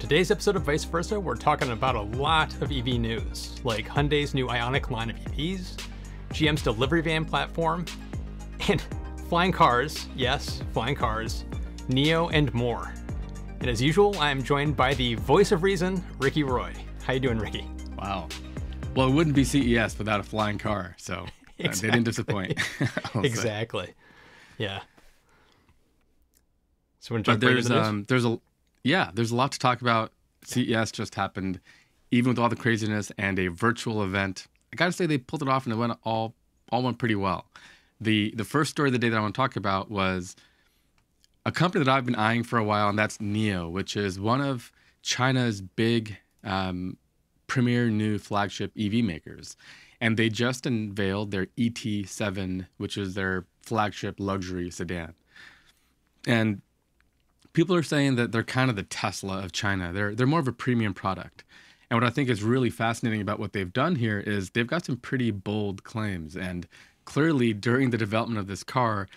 today's episode of Vice Versa, we're talking about a lot of EV news, like Hyundai's new Ioniq line of EVs, GM's delivery van platform, and flying cars, yes, flying cars, NIO, and more. And as usual, I'm joined by the voice of reason, Ricky Roy. How you doing, Ricky? Wow. Well, it wouldn't be CES without a flying car, so Exactly. they didn't disappoint. Exactly. Yeah. So when But there's a lot to talk about. CES just happened, even with all the craziness and a virtual event. I gotta say they pulled it off and it went all went pretty well. The first story of the day that I want to talk about was a company that I've been eyeing for a while, and that's NIO, which is one of China's big premier new flagship EV makers. And they just unveiled their ET7, which is their flagship luxury sedan. And people are saying that they're kind of the Tesla of China. They're more of a premium product. And what I think is really fascinating about what they've done here is they've got some pretty bold claims. And clearly during the development of this car,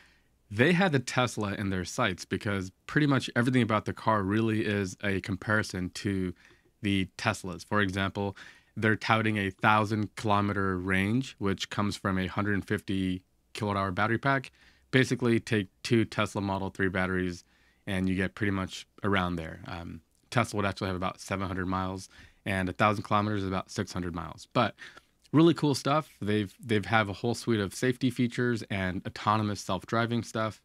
they had the Tesla in their sights because pretty much everything about the car really is a comparison to the Teslas. For example, they're touting a 1,000-kilometer range, which comes from a 150 kilowatt-hour battery pack. Basically, take two Tesla Model 3 batteries, and you get pretty much around there. Tesla would actually have about 700 miles, and 1,000 kilometers is about 600 miles. But really cool stuff. They've have a whole suite of safety features and autonomous self-driving stuff.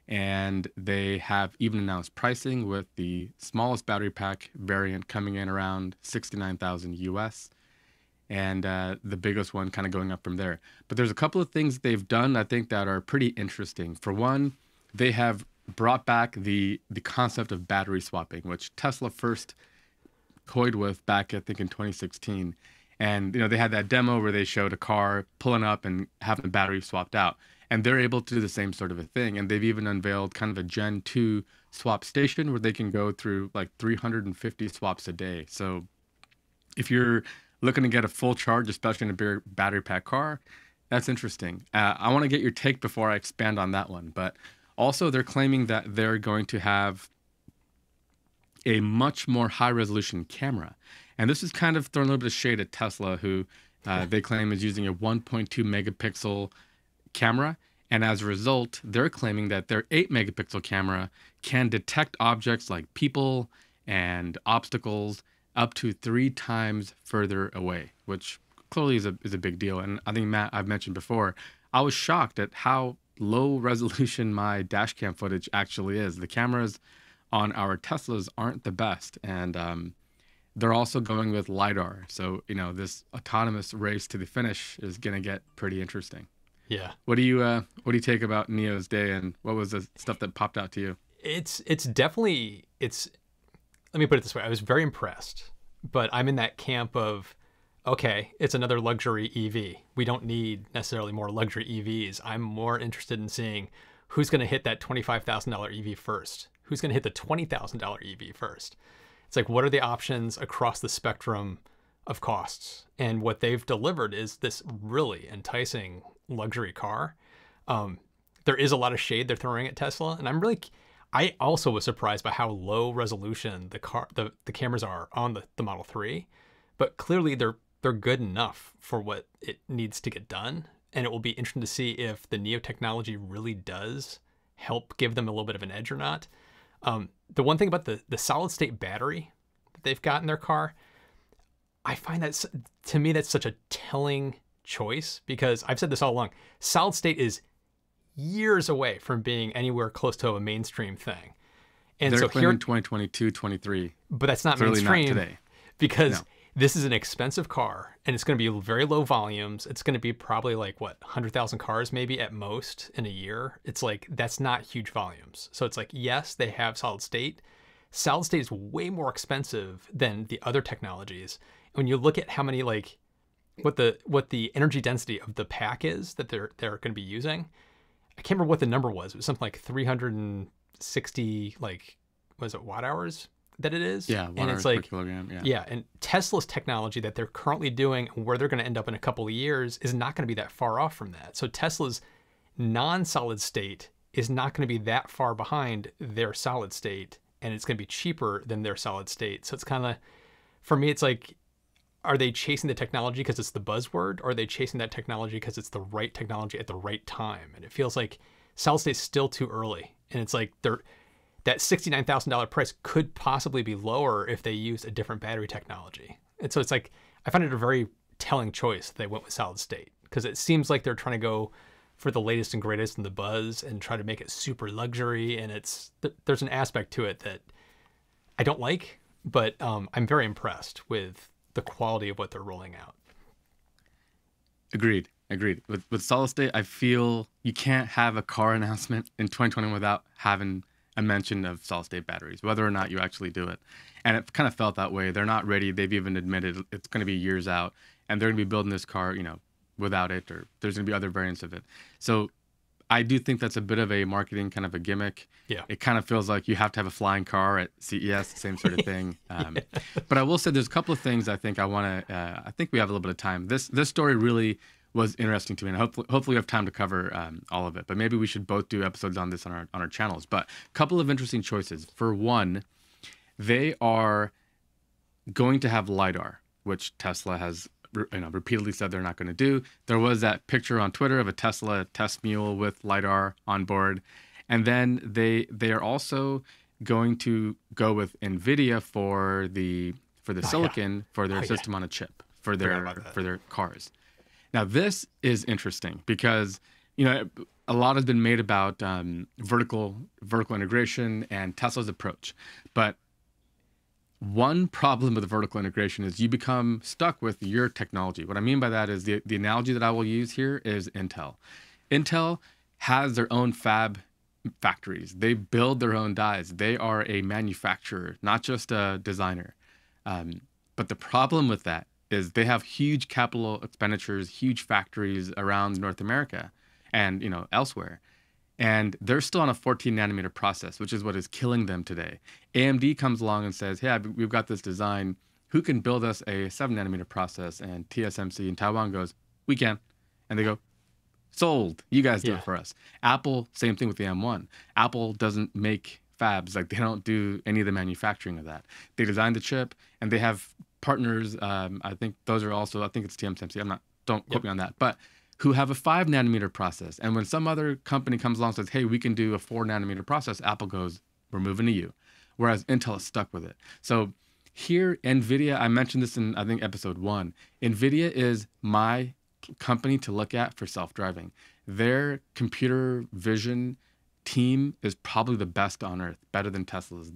And they have even announced pricing with the smallest battery pack variant coming in around $69,000 US, and the biggest one kind of going up from there. But there's a couple of things they've done I think that are pretty interesting. For one, they have brought back the concept of battery swapping, which Tesla first toyed with back I think in 2016. And they had that demo where they showed a car pulling up and having the battery swapped out. And they're able to do the same sort of a thing. And they've even unveiled kind of a Gen 2 swap station where they can go through like 350 swaps a day. So if you're looking to get a full charge, especially in a bigger battery pack car, that's interesting. I want to get your take before I expand on that one. But also they're claiming that they're going to have a much more high resolution camera. And this is kind of throwing a little bit of shade at Tesla, who they claim is using a 1.2 megapixel camera, and as a result they're claiming that their 8 megapixel camera can detect objects like people and obstacles up to 3 times further away, which clearly is a big deal. And I think, Matt, I've mentioned before, I was shocked at how low resolution my dash cam footage actually is. The cameras on our Teslas aren't the best, and they're also going with LiDAR, so this autonomous race to the finish is going to get pretty interesting. Yeah. What do you take about NIO's day, and what was the stuff that popped out to you? It's definitely, let me put it this way. I was very impressed, but I'm in that camp of, okay, it's another luxury EV. We don't need necessarily more luxury EVs. I'm more interested in seeing who's going to hit that $25,000 EV first. Who's going to hit the $20,000 EV first? It's like, what are the options across the spectrum of costs? And what they've delivered is this really enticing luxury car. There is a lot of shade they're throwing at Tesla, and I also was surprised by how low resolution the cameras are on the Model 3, but clearly they're good enough for what it needs to get done. And it will be interesting to see if the NIO technology really does help give them a little bit of an edge or not. The one thing about the solid state battery that they've got in their car, I find that, to me, that's such a telling choice, because I've said this all along. Solid state is years away from being anywhere close to a mainstream thing. And they're so claiming here, 2022, 23. but that's not Clearly mainstream not today. because No. this is an expensive car, and it's going to be very low volumes. It's going to be probably like 100,000 cars maybe at most in a year. It's like, that's not huge volumes. So it's like, yes, they have solid state. Solid state is way more expensive than the other technologies. When you look at how many what the energy density of the pack is that they're going to be using, I can't remember what the number was. It was something like 360 was it watt hours that it is? Yeah, and it's per like kilogram. yeah, and Tesla's technology that they're currently doing, where they're going to end up in a couple of years, is not going to be that far off from that. So Tesla's non-solid state is not going to be that far behind their solid state and it's going to be cheaper than their solid state. So it's kind of, for me, it's like, are they chasing the technology because it's the buzzword, or are they chasing that technology because it's the right technology at the right time? And it feels like solid state's still too early. And it's like that $69,000 price could possibly be lower if they used a different battery technology. And so it's like, I find it a very telling choice that they went with solid state, because it seems like they're trying to go for the latest and greatest in the buzz and try to make it super luxury. And there's an aspect to it that I don't like, but I'm very impressed with the quality of what they're rolling out. Agreed. With solid state, I feel you can't have a car announcement in 2020 without having a mention of solid state batteries, whether or not you actually do it. And it kind of felt that way. They're not ready. They've even admitted it's going to be years out, and they're going to be building this car, without it, or there's going to be other variants of it. So I do think that's a bit of a marketing kind of a gimmick. Yeah. It kind of feels like you have to have a flying car at CES, same sort of thing. But I will say there's a couple of things I think I think we have a little bit of time. This story really was interesting to me, and hopefully we have time to cover all of it. But maybe we should both do episodes on this on our channels. But a couple of interesting choices. For one, they are going to have LiDAR, which Tesla has repeatedly said they're not going to do. There was that picture on Twitter of a Tesla test mule with LiDAR on board. And then they are also going to go with NVIDIA for the silicon for their system on a chip for their cars. Now, this is interesting because, a lot has been made about vertical integration and Tesla's approach. But one problem with vertical integration is you become stuck with your technology. What I mean by that is the analogy that I will use here is Intel. Intel has their own fab factories. They build their own dies. They are a manufacturer, not just a designer. But the problem with that is they have huge capital expenditures, huge factories around North America and elsewhere. And they're still on a 14 nanometer process, which is what is killing them today. AMD comes along and says, "Hey, we've got this design. Who can build us a 7 nanometer process?" And TSMC in Taiwan goes, "We can." And they go, "Sold. You guys do it for us." Apple, same thing with the M1. Apple doesn't make fabs. Like, they don't do any of the manufacturing of that. They design the chip, and they have partners. I think those are also, I think it's TSMC. Don't quote me on that. But who have a 5 nanometer process. And when some other company comes along and says, "Hey, we can do a 4 nanometer process," Apple goes, "We're moving to you." Whereas Intel is stuck with it. So here, NVIDIA, I mentioned this in, I think, episode 1. NVIDIA is my company to look at for self-driving. Their computer vision team is probably the best on earth, better than Tesla's.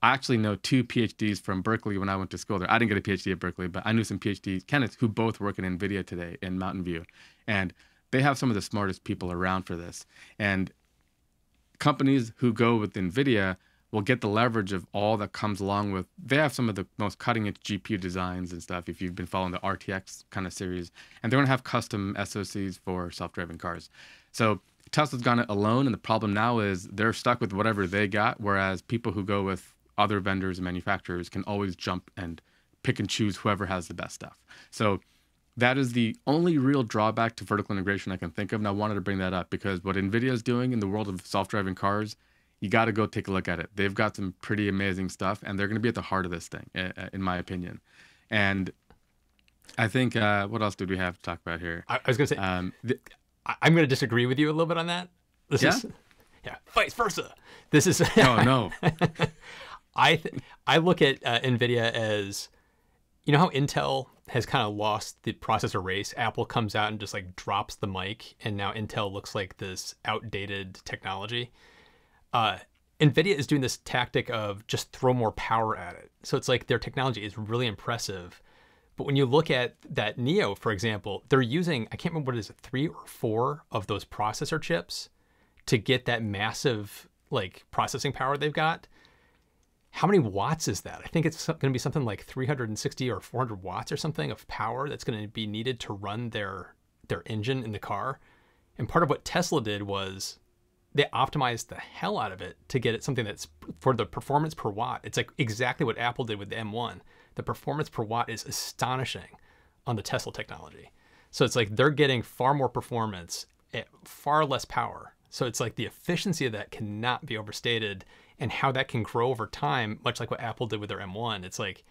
I actually know 2 PhDs from Berkeley when I went to school there. I didn't get a PhD at Berkeley, but I knew some PhDs, Kenneth, who both work at NVIDIA today in Mountain View. And they have some of the smartest people around for this. And companies who go with NVIDIA will get the leverage of all that comes along with, they have some of the most cutting edge GPU designs and stuff, if you've been following the RTX kind of series. And they're going to have custom SoCs for self-driving cars. So Tesla's gone it alone. And the problem now is they're stuck with whatever they got, whereas people who go with other vendors and manufacturers can always jump and pick and choose whoever has the best stuff. So that is the only real drawback to vertical integration I can think of. And I wanted to bring that up because what NVIDIA is doing in the world of self-driving cars, you got to go take a look at it. They've got some pretty amazing stuff, and they're going to be at the heart of this thing, in my opinion. And I think, what else did we have to talk about here? I was going to say, I'm going to disagree with you a little bit on that. Vice versa. This is... No. I look at NVIDIA as, how Intel has kind of lost the processor race. Apple comes out and just like drops the mic, and now Intel looks like this outdated technology. NVIDIA is doing this tactic of just throw more power at it. So it's like their technology is really impressive. But when you look at that Neo, for example, they're using, I can't remember what it is, 3 or 4 of those processor chips to get that massive like processing power they've got. How many watts is that? I think it's going to be something like 360 or 400 watts or something of power that's going to be needed to run their engine in the car. And part of what Tesla did was they optimized the hell out of it to get it something that's for the performance per watt. It's like exactly what Apple did with the M1. The performance per watt is astonishing on the Tesla technology. So it's like they're getting far more performance at far less power. So it's like the efficiency of that cannot be overstated. and how that can grow over time, much like what Apple did with their M1. It's like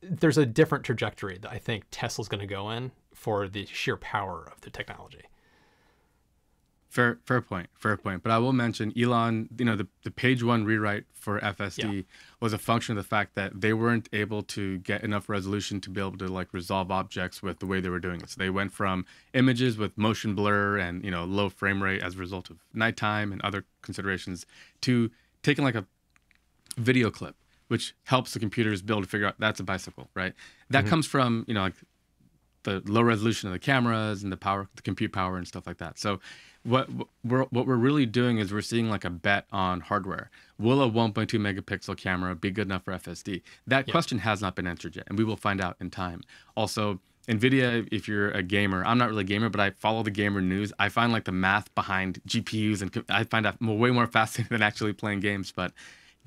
there's a different trajectory that I think Tesla's going to go in for the sheer power of the technology. Fair point. But I will mention Elon, the page one rewrite for FSD was a function of the fact that they weren't able to get enough resolution to be able to like resolve objects with the way they were doing it. So they went from images with motion blur and, low frame rate as a result of nighttime and other considerations to taking like a video clip, which helps the computers be able to figure out that's a bicycle, right? That comes from, like the low resolution of the cameras and the compute power and stuff like that. So what we're really doing is we're seeing like a bet on hardware. Will a 1.2 megapixel camera be good enough for FSD? That question has not been answered yet, and we will find out in time. Also, NVIDIA, if you're a gamer, I'm not really a gamer, but I follow the gamer news. I find like the math behind GPUs, and I find that way more fascinating than actually playing games. But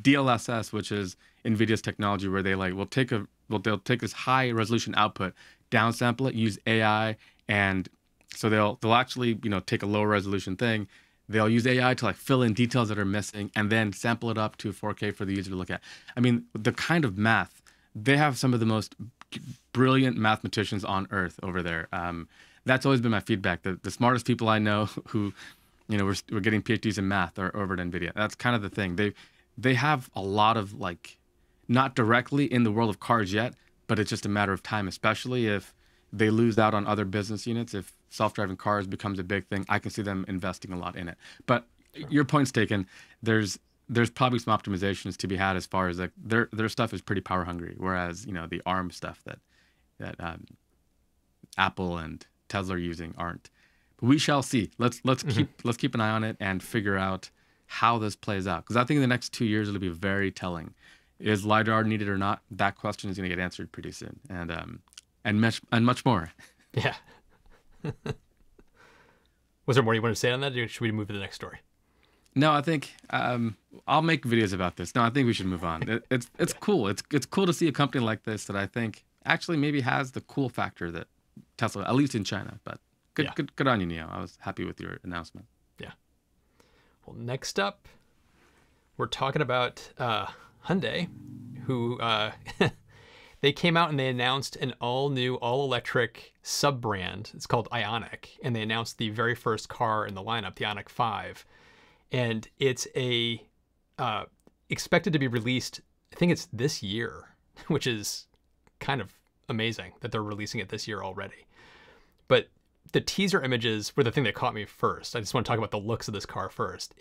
DLSS, which is NVIDIA's technology where they they'll take this high resolution output, downsample it, use AI, and so they'll actually take a lower resolution thing. They'll use AI to like fill in details that are missing and then sample it up to 4K for the user to look at. I mean, the kind of math, they have some of the most brilliant mathematicians on earth over there. That's always been my feedback. The smartest people I know who, we're getting PhDs in math are over at NVIDIA. That's kind of the thing. They have a lot of like, not directly in the world of cars yet, but it's just a matter of time, especially if they lose out on other business units. If self-driving cars becomes a big thing, I can see them investing a lot in it. But your point's taken. There's probably some optimizations to be had as far as like their stuff is pretty power hungry, whereas the ARM stuff that Apple and Tesla are using aren't. But we shall see. Let's keep an eye on it and figure out how this plays out, because I think in the next 2 years it'll be very telling. Is LiDAR needed or not? That question is going to get answered pretty soon, and much more. Yeah. Was there more you want to say on that, or should we move to the next story? No, I think I'll make videos about this. No, I think we should move on. It's cool. It's cool to see a company like this that I think actually maybe has the cool factor that Tesla, at least in China. But good on you, Neo. I was happy with your announcement. Yeah. Well, next up, we're talking about Hyundai, who they came out and they announced an all-new, all-electric sub-brand. It's called Ioniq, and they announced the very first car in the lineup, the Ioniq 5. And it's expected to be released, I think it's this year, which is kind of amazing that they're releasing it this year already. But the teaser images were the thing that caught me first. I just want to talk about the looks of this car first.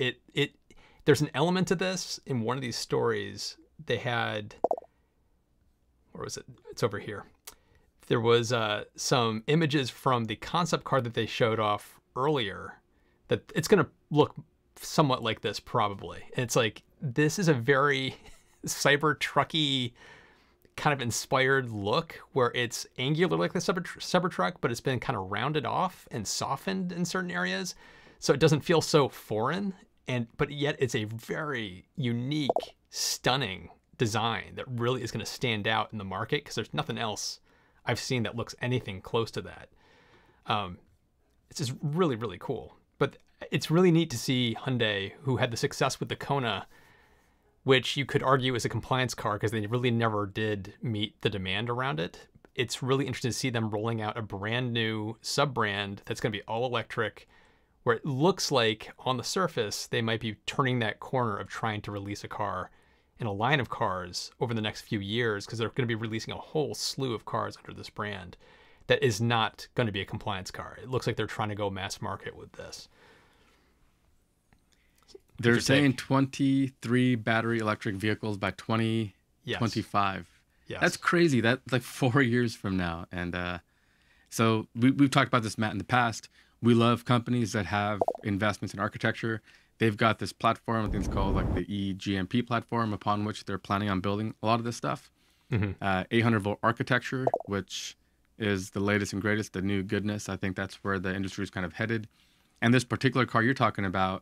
There's an element to this. In one of these stories, they had, where was it? It's over here. There was some images from the concept car that they showed off earlier that it's going to look somewhat like this probably. And it's like, this is a very Cybertrucky kind of inspired look where it's angular like the Cybertruck, but it's been kind of rounded off and softened in certain areas. So it doesn't feel so foreign. But yet it's a very unique, stunning design that really is going to stand out in the market, because there's nothing else I've seen that looks anything close to that. It's just really, really cool. But it's really neat to see Hyundai, who had the success with the Kona, which you could argue is a compliance car because they really never did meet the demand around it. It's really interesting to see them rolling out a brand new sub-brand that's going to be all electric, where it looks like on the surface they might be turning that corner of trying to release a car in a line of cars over the next few years, because they're going to be releasing a whole slew of cars under this brand that is not going to be a compliance car. It looks like they're trying to go mass market with this. They're saying 23 battery electric vehicles by 2025. Yes. That's crazy. That's like 4 years from now. And so we've talked about this, Matt, in the past. We love companies that have investments in architecture. They've got this platform, I think it's called like the eGMP platform, upon which they're planning on building a lot of this stuff. 800-volt architecture, which is the latest and greatest, the new goodness. I think that's where the industry is kind of headed. And this particular car you're talking about,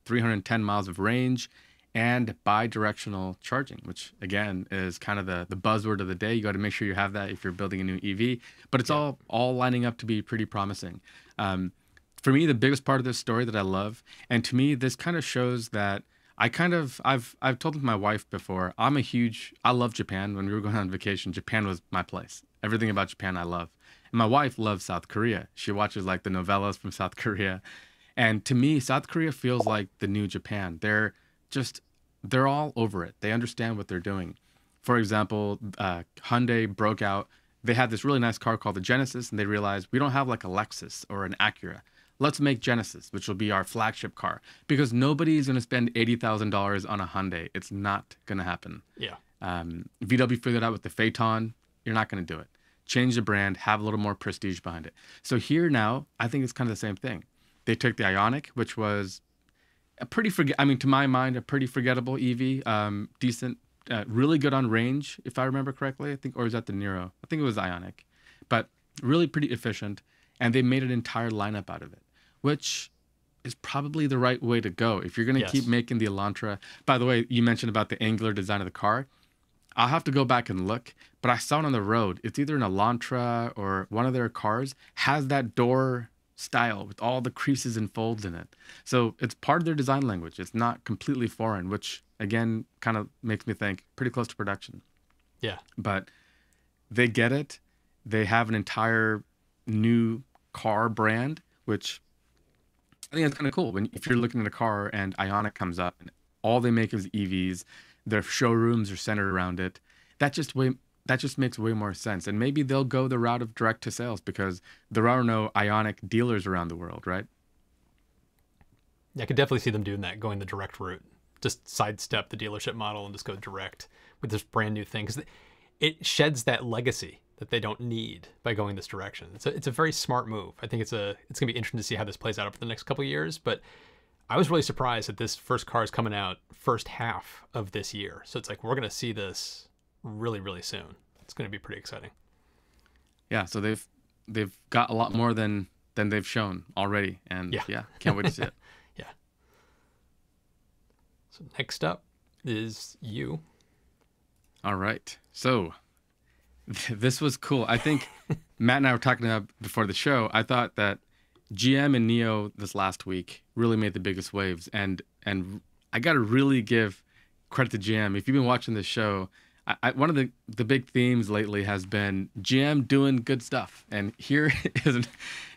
310 miles of range and bi-directional charging, which again is kind of the buzzword of the day. You got to make sure you have that if you're building a new EV, but it's all lining up to be pretty promising. For me, the biggest part of this story that I love, and to me, this kind of shows that I've told my wife before, I love Japan. When we were going on vacation, Japan was my place. Everything about Japan I love. And my wife loves South Korea. She watches like the novellas from South Korea. And to me, South Korea feels like the new Japan. They're all over it. They understand what they're doing. For example, Hyundai broke out. They had this really nice car called the Genesis, and they realized we don't have like a Lexus or an Acura. Let's make Genesis, which will be our flagship car, because nobody's going to spend $80,000 on a Hyundai. It's not going to happen. Yeah. VW figured out with the Phaeton. You're not going to do it. Change the brand, have a little more prestige behind it. So here now, I think it's kind of the same thing. They took the Ioniq, which was to my mind, a pretty forgettable EV, decent, really good on range, if I remember correctly. I think, or is that the Niro? I think it was Ioniq, but really pretty efficient. And they made an entire lineup out of it, which is probably the right way to go. If you're going to keep making the Elantra, by the way, you mentioned about the angular design of the car. I'll have to go back and look, but I saw it on the road. It's either an Elantra or one of their cars has that door style with all the creases and folds in it. So it's part of their design language. It's not completely foreign, which again, kind of makes me think pretty close to production. Yeah. But they get it. They have an entire new car brand, which I think is kind of cool. If you're looking at a car and Ioniq comes up and all they make is EVs, their showrooms are centered around it. That just makes way more sense. And maybe they'll go the route of direct to sales because there are no Ioniq dealers around the world, right? Yeah, I could definitely see them doing that, going the direct route. Just sidestep the dealership model and just go direct with this brand new thing. Because it sheds that legacy that they don't need by going this direction. It's a very smart move. I think it's going to be interesting to see how this plays out over the next couple of years. But I was really surprised that this first car is coming out first half of this year. So it's like we're going to see this really, really soon. It's going to be pretty exciting. Yeah, so they've got a lot more than they've shown already. And yeah can't wait to see it. Yeah. So next up is you. All right. So this was cool. I think Matt and I were talking about before the show. I thought that GM and NIO this last week really made the biggest waves. And I got to really give credit to GM. If you've been watching this show, one of the big themes lately has been GM doing good stuff. And here's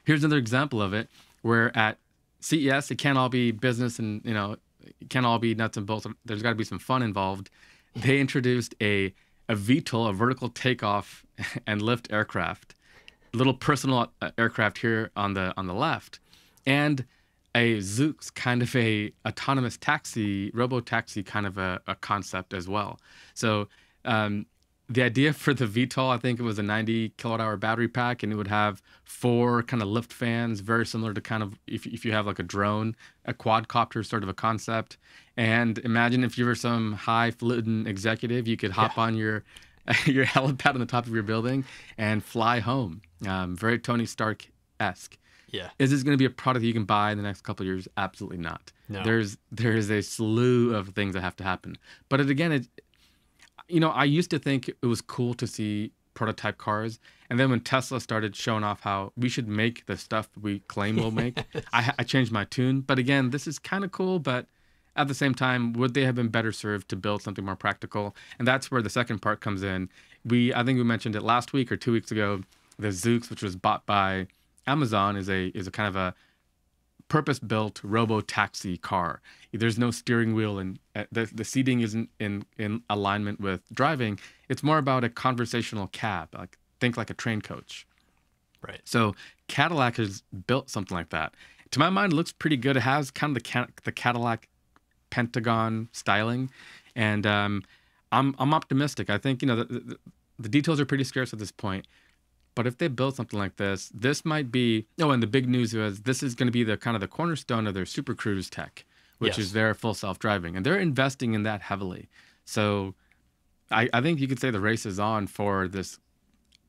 another example of it, where at CES, it can't all be business and, it can't all be nuts and bolts. There's got to be some fun involved. They introduced a VTOL, a vertical takeoff and lift aircraft, little personal aircraft here on the left, and a Zoox, kind of a autonomous taxi, robo-taxi kind of a concept as well. So the idea for the VTOL, I think it was a 90 kilowatt-hour battery pack, and it would have 4 kind of lift fans, very similar to kind of if you have like a drone, a quadcopter sort of a concept. And imagine if you were some highfalutin executive, you could hop on your helipad on the top of your building and fly home. Very Tony Stark-esque. Yeah. Is this going to be a product you can buy in the next couple of years? Absolutely not. No. There is a slew of things that have to happen. But I used to think it was cool to see prototype cars. And then when Tesla started showing off how we should make the stuff we claim we'll make, I changed my tune. But again, this is kind of cool, but at the same time, would they have been better served to build something more practical? And that's where the second part comes in. I think we mentioned it last week or 2 weeks ago. The Zoox, which was bought by Amazon, is a kind of a purpose-built robo-taxi car. There's no steering wheel, and the seating isn't in alignment with driving. It's more about a conversational cab, think like a train coach. Right. So Cadillac has built something like that. To my mind, it looks pretty good. It has kind of the Cadillac Pentagon styling, and I'm optimistic. I think the details are pretty scarce at this point. But if they build something like this might be. Oh, and the big news is this is going to be the kind of the cornerstone of their Super Cruise tech, which is their full self-driving, and they're investing in that heavily. So, I think you could say the race is on for this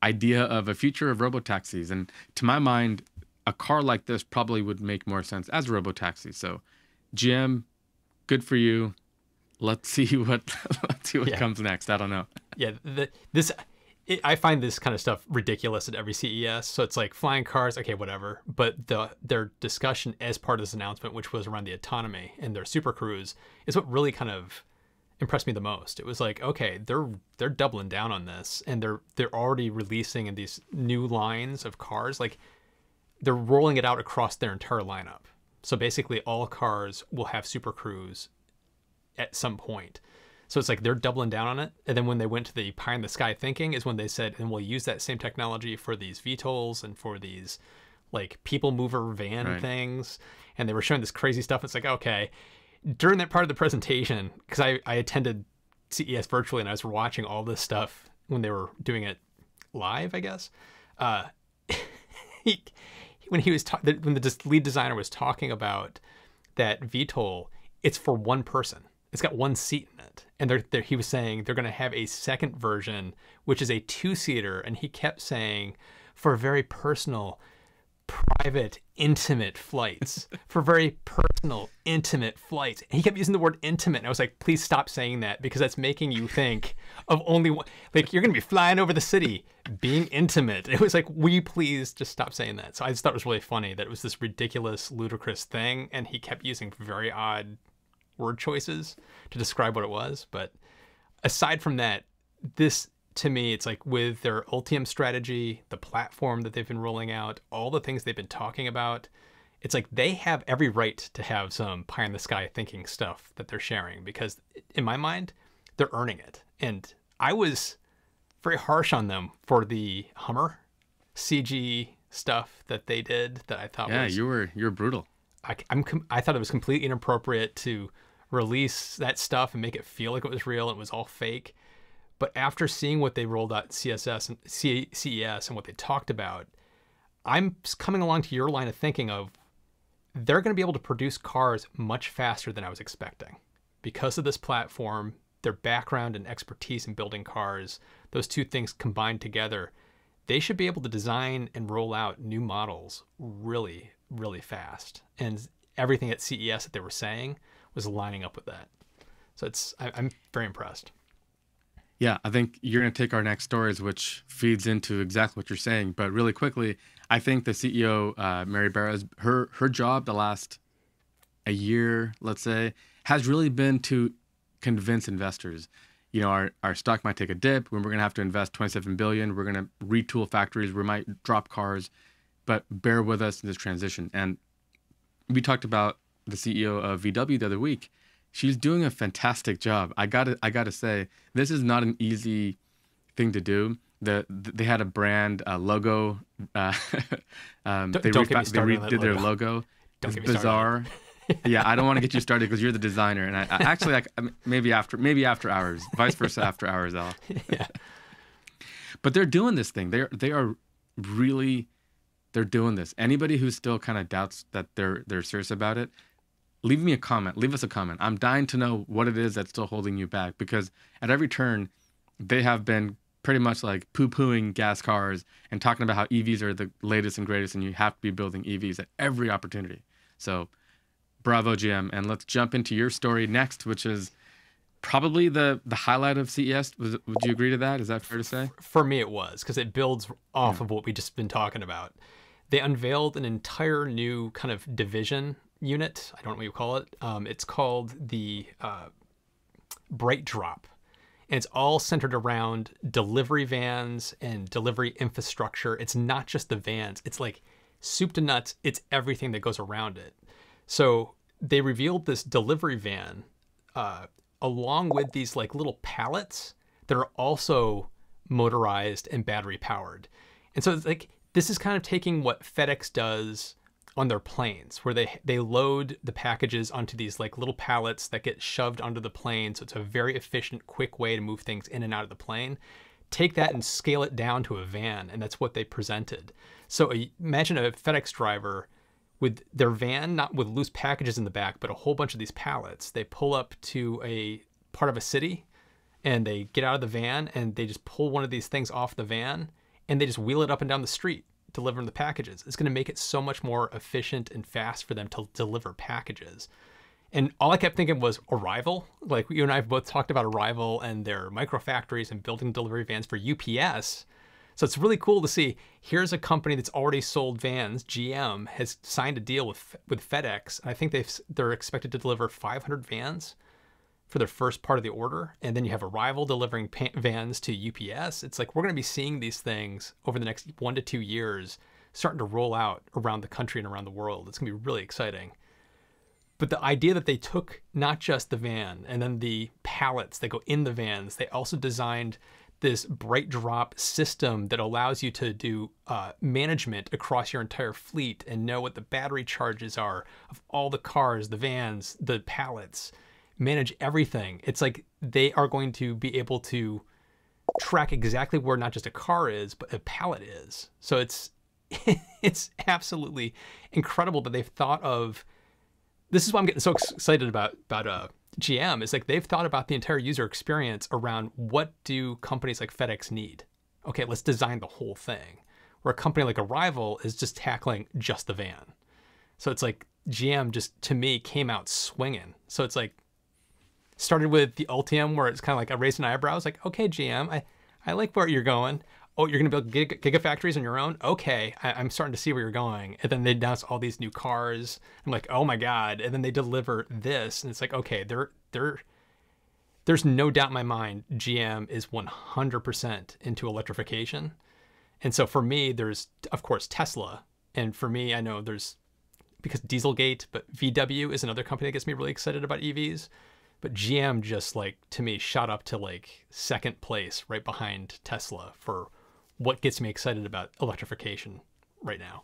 idea of a future of robotaxis. And to my mind, a car like this probably would make more sense as a robotaxi. So, GM, good for you. Let's see what comes next. I don't know. Yeah, I find this kind of stuff ridiculous at every CES. So it's like flying cars, okay, whatever. But their discussion as part of this announcement, which was around the autonomy and their Super Cruise, is what really kind of impressed me the most. It was like, okay, they're doubling down on this, and they're already releasing in these new lines of cars. Like they're rolling it out across their entire lineup. So basically, all cars will have Super Cruise at some point. So it's like they're doubling down on it. And then when they went to the pie in the sky thinking is when they said, and we'll use that same technology for these VTOLs and for these like people mover van things. And they were showing this crazy stuff. It's like, okay, during that part of the presentation, because I attended CES virtually and I was watching all this stuff when they were doing it live, I guess. When the lead designer was talking about that VTOL, it's for one person. It's got one seat in it. And he was saying they're going to have a second version, which is a two-seater. And he kept saying for very personal, private, intimate flights. For very personal, intimate flights. And he kept using the word intimate. And I was like, please stop saying that, because that's making you think of only one. Like, you're going to be flying over the city, being intimate. It was like, will you please just stop saying that? So I just thought it was really funny that it was this ridiculous, ludicrous thing. And he kept using very odd word choices to describe what it was. But aside from that, this, to me, it's like with their Ultium strategy, the platform that they've been rolling out, all the things they've been talking about, it's like they have every right to have some pie in the sky thinking stuff that they're sharing, because in my mind, they're earning it. And I was very harsh on them for the Hummer CG stuff that they did that I thought was... Yeah, you were brutal. I thought it was completely inappropriate to release that stuff and make it feel like it was real. It was all fake. But after seeing what they rolled out at CES and what they talked about, I'm coming along to your line of thinking of they're going to be able to produce cars much faster than I was expecting. Because of this platform, their background and expertise in building cars, those two things combined together, they should be able to design and roll out new models really, really fast. And everything at CES that they were saying was lining up with that. So I'm very impressed. Yeah, I think you're going to take our next stories, which feeds into exactly what you're saying. But really quickly, I think the CEO, Mary Barra, her job the last a year, let's say, has really been to convince investors. You know, our stock might take a dip when we're going to have to invest $27 billion. We're going to retool factories. We might drop cars, but bear with us in this transition. And we talked about the CEO of VW the other week. She's doing a fantastic job. I gotta say, this is not an easy thing to do. They had a brand logo. They redid their logo. It's bizarre. Yeah, I don't want to get you started because you're the designer, and I actually maybe after hours, vice versa after hours, Al. Yeah. But they're doing this thing. They're doing this. Anybody who still kind of doubts that they're serious about it, leave us a comment. I'm dying to know what it is that's still holding you back, because at every turn, they have been pretty much like poo-pooing gas cars and talking about how EVs are the latest and greatest and you have to be building EVs at every opportunity. So bravo, GM. And let's jump into your story next, which is probably the highlight of CES. Would you agree to that? Is that fair to say? For me, it was, because it builds off of what we just been talking about. They unveiled an entire new kind of division unit. I don't know what you call it. It's called the BrightDrop. And it's all centered around delivery vans and delivery infrastructure. It's not just the vans. It's like soup to nuts. It's everything that goes around it. So they revealed this delivery van along with these like little pallets that are also motorized and battery powered. And so it's like, this is kind of taking what FedEx does on their planes, where they load the packages onto these like little pallets that get shoved onto the plane. So it's a very efficient, quick way to move things in and out of the plane. Take that and scale it down to a van, and that's what they presented. So imagine a FedEx driver with their van, not with loose packages in the back, but a whole bunch of these pallets. They pull up to a part of a city, and they get out of the van, and they just pull one of these things off the van, and they just wheel it up and down the street, delivering the packages. It's going to make it so much more efficient and fast for them to deliver packages. And all I kept thinking was Arrival. Like you and I have both talked about Arrival and their microfactories and building delivery vans for UPS. So it's really cool to see. Here's a company that's already sold vans. GM has signed a deal with FedEx. And I think they're expected to deliver 500 vans for their first part of the order. And then you have Arrival delivering vans to UPS. It's like we're going to be seeing these things over the next 1 to 2 years starting to roll out around the country and around the world. It's going to be really exciting. But the idea that they took not just the van and then the pallets that go in the vans, they also designed this bright drop system that allows you to do management across your entire fleet and know what the battery charges are of all the cars, the vans, the pallets, manage everything. It's like they are going to be able to track exactly where not just a car is, but a pallet is. So it's absolutely incredible that they've thought of. This is why I'm getting so excited about GM. Is like they've thought about the entire user experience around what do companies like FedEx need. Okay, let's design the whole thing. Where a company like Arrival is just tackling just the van. So it's like GM just to me came out swinging. So it's like started with the Ultium where it's kind of like I raised an eyebrow. I was like, okay, GM, I like where you're going. Oh, you're going to build gigafactories on your own? Okay, I'm starting to see where you're going. And then they announce all these new cars. I'm like, oh my God. And then they deliver this. And it's like, okay, there's no doubt in my mind GM is 100% into electrification. And so for me, there's, of course, Tesla. And for me, I know there's, because Dieselgate, but VW is another company that gets me really excited about EVs. But GM just like, to me, shot up to like second place right behind Tesla for what gets me excited about electrification right now.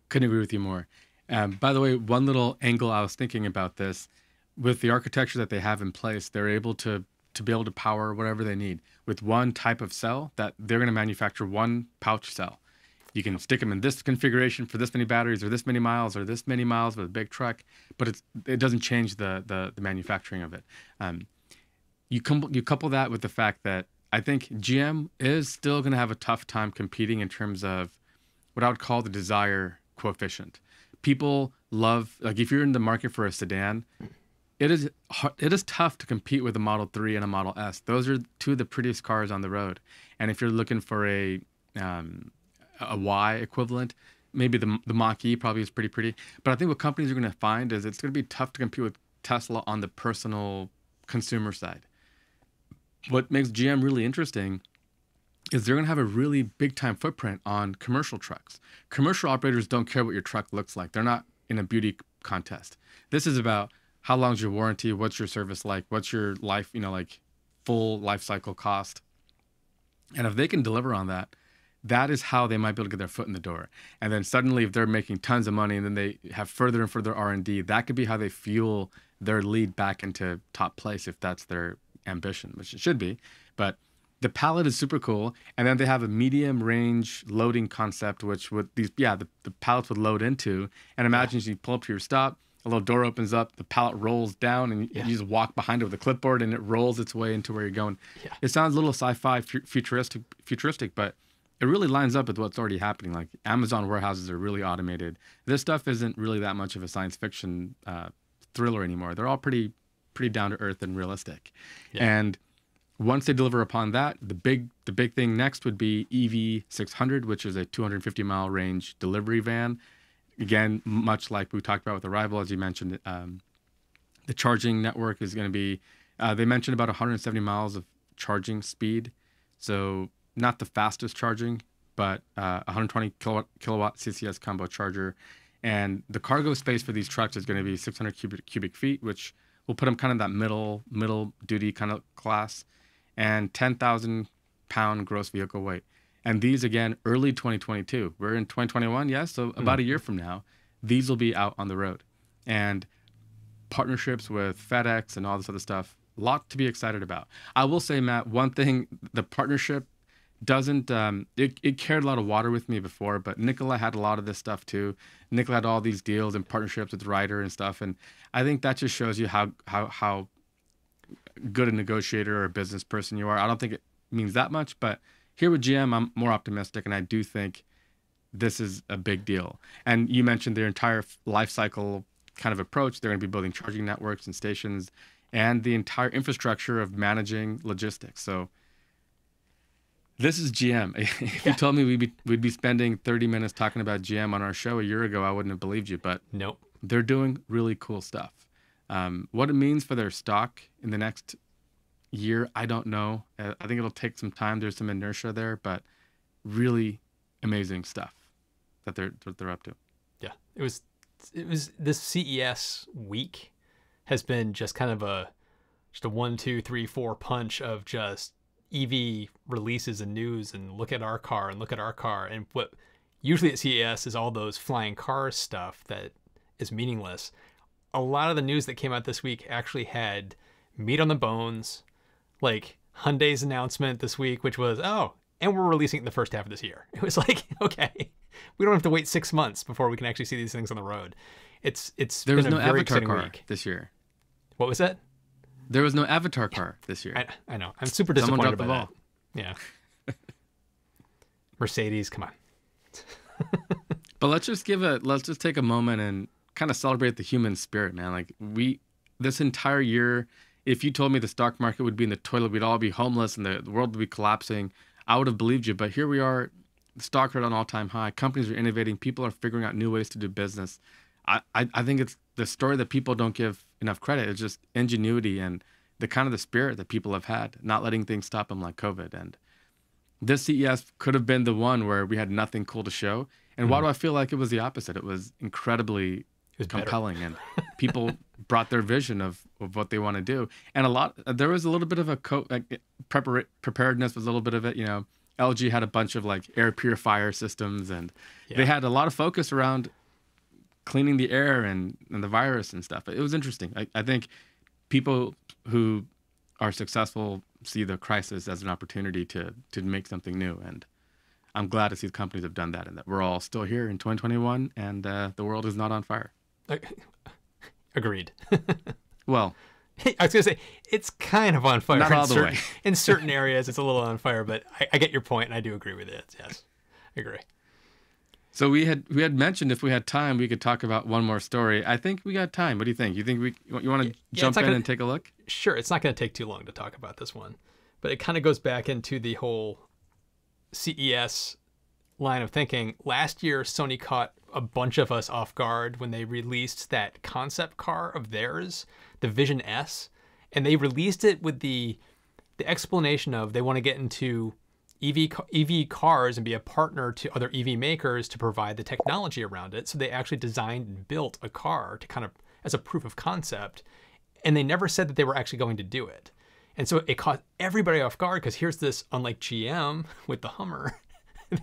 Couldn't agree with you more. By the way, one little angle I was thinking about this, with the architecture that they have in place, they're able to be able to power whatever they need with one type of cell that they're going to manufacture one pouch cell. You can stick them in this configuration for this many batteries or this many miles with a big truck, but it doesn't change the manufacturing of it. You couple that with the fact that I think GM is still going to have a tough time competing in terms of what I would call the desire coefficient. People love, like if you're in the market for a sedan, it is tough to compete with a Model 3 and a Model S. Those are two of the prettiest cars on the road. And if you're looking for a Y equivalent, maybe the Mach-E probably is pretty. But I think what companies are going to find is it's going to be tough to compete with Tesla on the personal consumer side. What makes GM really interesting is they're going to have a really big time footprint on commercial trucks. Commercial operators don't care what your truck looks like. They're not in a beauty contest. This is about how long's your warranty, what's your service like, what's your life, like full life cycle cost. And if they can deliver on that, that is how they might be able to get their foot in the door. And then suddenly if they're making tons of money and then they have further and further R&D, that could be how they fuel their lead back into top place if that's their ambition, which it should be. But the pallet is super cool. And then they have a medium range loading concept, which would the pallets would load into. And imagine you pull up to your stop, a little door opens up, the pallet rolls down, and you just walk behind it with a clipboard, and it rolls its way into where you're going. Yeah. It sounds a little sci-fi, futuristic, but it really lines up with what's already happening. Like Amazon warehouses are really automated. This stuff isn't really that much of a science fiction thriller anymore. They're all pretty down to earth and realistic. Yeah. And once they deliver upon that, the big thing next would be EV600, which is a 250 mile range delivery van. Again, much like we talked about with Arrival, as you mentioned, the charging network is going to be, they mentioned about 170 miles of charging speed. So not the fastest charging, but 120 kilowatt CCS combo charger. And the cargo space for these trucks is going to be 600 cubic feet, which will put them kind of that middle duty kind of class, and 10,000 pound gross vehicle weight. And these, again, early 2022. We're in 2021, yes, so about a year from now, these will be out on the road. And partnerships with FedEx and all this other stuff, a lot to be excited about. I will say, Matt, one thing, the partnership doesn't, it carried a lot of water with me before, but Nikola had a lot of this stuff too. Nikola had all these deals and partnerships with Ryder and stuff. And I think that just shows you how good a negotiator or a business person you are. I don't think it means that much, but here with GM, I'm more optimistic, and I do think this is a big deal. And you mentioned their entire life cycle kind of approach. They're going to be building charging networks and stations and the entire infrastructure of managing logistics. So this is GM. If you told me we'd be spending 30 minutes talking about GM on our show a year ago, I wouldn't have believed you. But Nope. they're doing really cool stuff. What it means for their stock in the next year, I don't know. I think it'll take some time. There's some inertia there, but really amazing stuff that they're up to. Yeah. It was this CES week has been just kind of a 1, 2, 3, 4 punch of just EV releases and news, and look at our car and look at our car. And what usually at CES is all those flying car stuff that is meaningless. A lot of the news that came out this week actually had meat on the bones, like Hyundai's announcement this week, which was, and we're releasing it in the first half of this year. It was like, okay, we don't have to wait 6 months before we can actually see these things on the road. It's there was been a no very Avatar exciting car week. this year. What was that? There was no Avatar car this year. I know. I'm super Someone disappointed dropped the by ball. that. Yeah. Mercedes, come on. But let's just take a moment and kind of celebrate the human spirit, man. Like this entire year, if you told me the stock market would be in the toilet, we'd all be homeless and the world would be collapsing, I would have believed you. But here we are, the stock rate on all-time high. Companies are innovating. People are figuring out new ways to do business. I think it's the story that people don't give enough credit. It's just ingenuity and the kind of the spirit that people have had, not letting things stop them like COVID. And this CES could have been the one where we had nothing cool to show. And why do I feel like it was the opposite? It was incredibly compelling, and people brought their vision of what they want to do. And there was a little bit of a preparedness was a little bit of it. You know, LG had a bunch of like air purifier systems, and they had a lot of focus around cleaning the air and the virus and stuff. It was interesting. I think people who are successful see the crisis as an opportunity to make something new. And I'm glad to see the companies have done that, and that we're all still here in 2021 and the world is not on fire. Agreed. Well, I was going to say, it's kind of on fire. Not all the way. In certain areas, it's a little on fire, but I get your point, and I do agree with it. Yes, I agree. So we had mentioned if we had time, we could talk about one more story. I think we got time. What do you think? You think you want to jump in and take a look? Sure. It's not going to take too long to talk about this one, but it kind of goes back into the whole CES line of thinking. Last year, Sony caught a bunch of us off guard when they released that concept car of theirs, the Vision S, and they released it with the explanation of they want to get into EV cars and be a partner to other EV makers to provide the technology around it. So they actually designed and built a car to kind of as a proof of concept, and they never said that they were actually going to do it. And so it caught everybody off guard because here's this, unlike GM with the Hummer,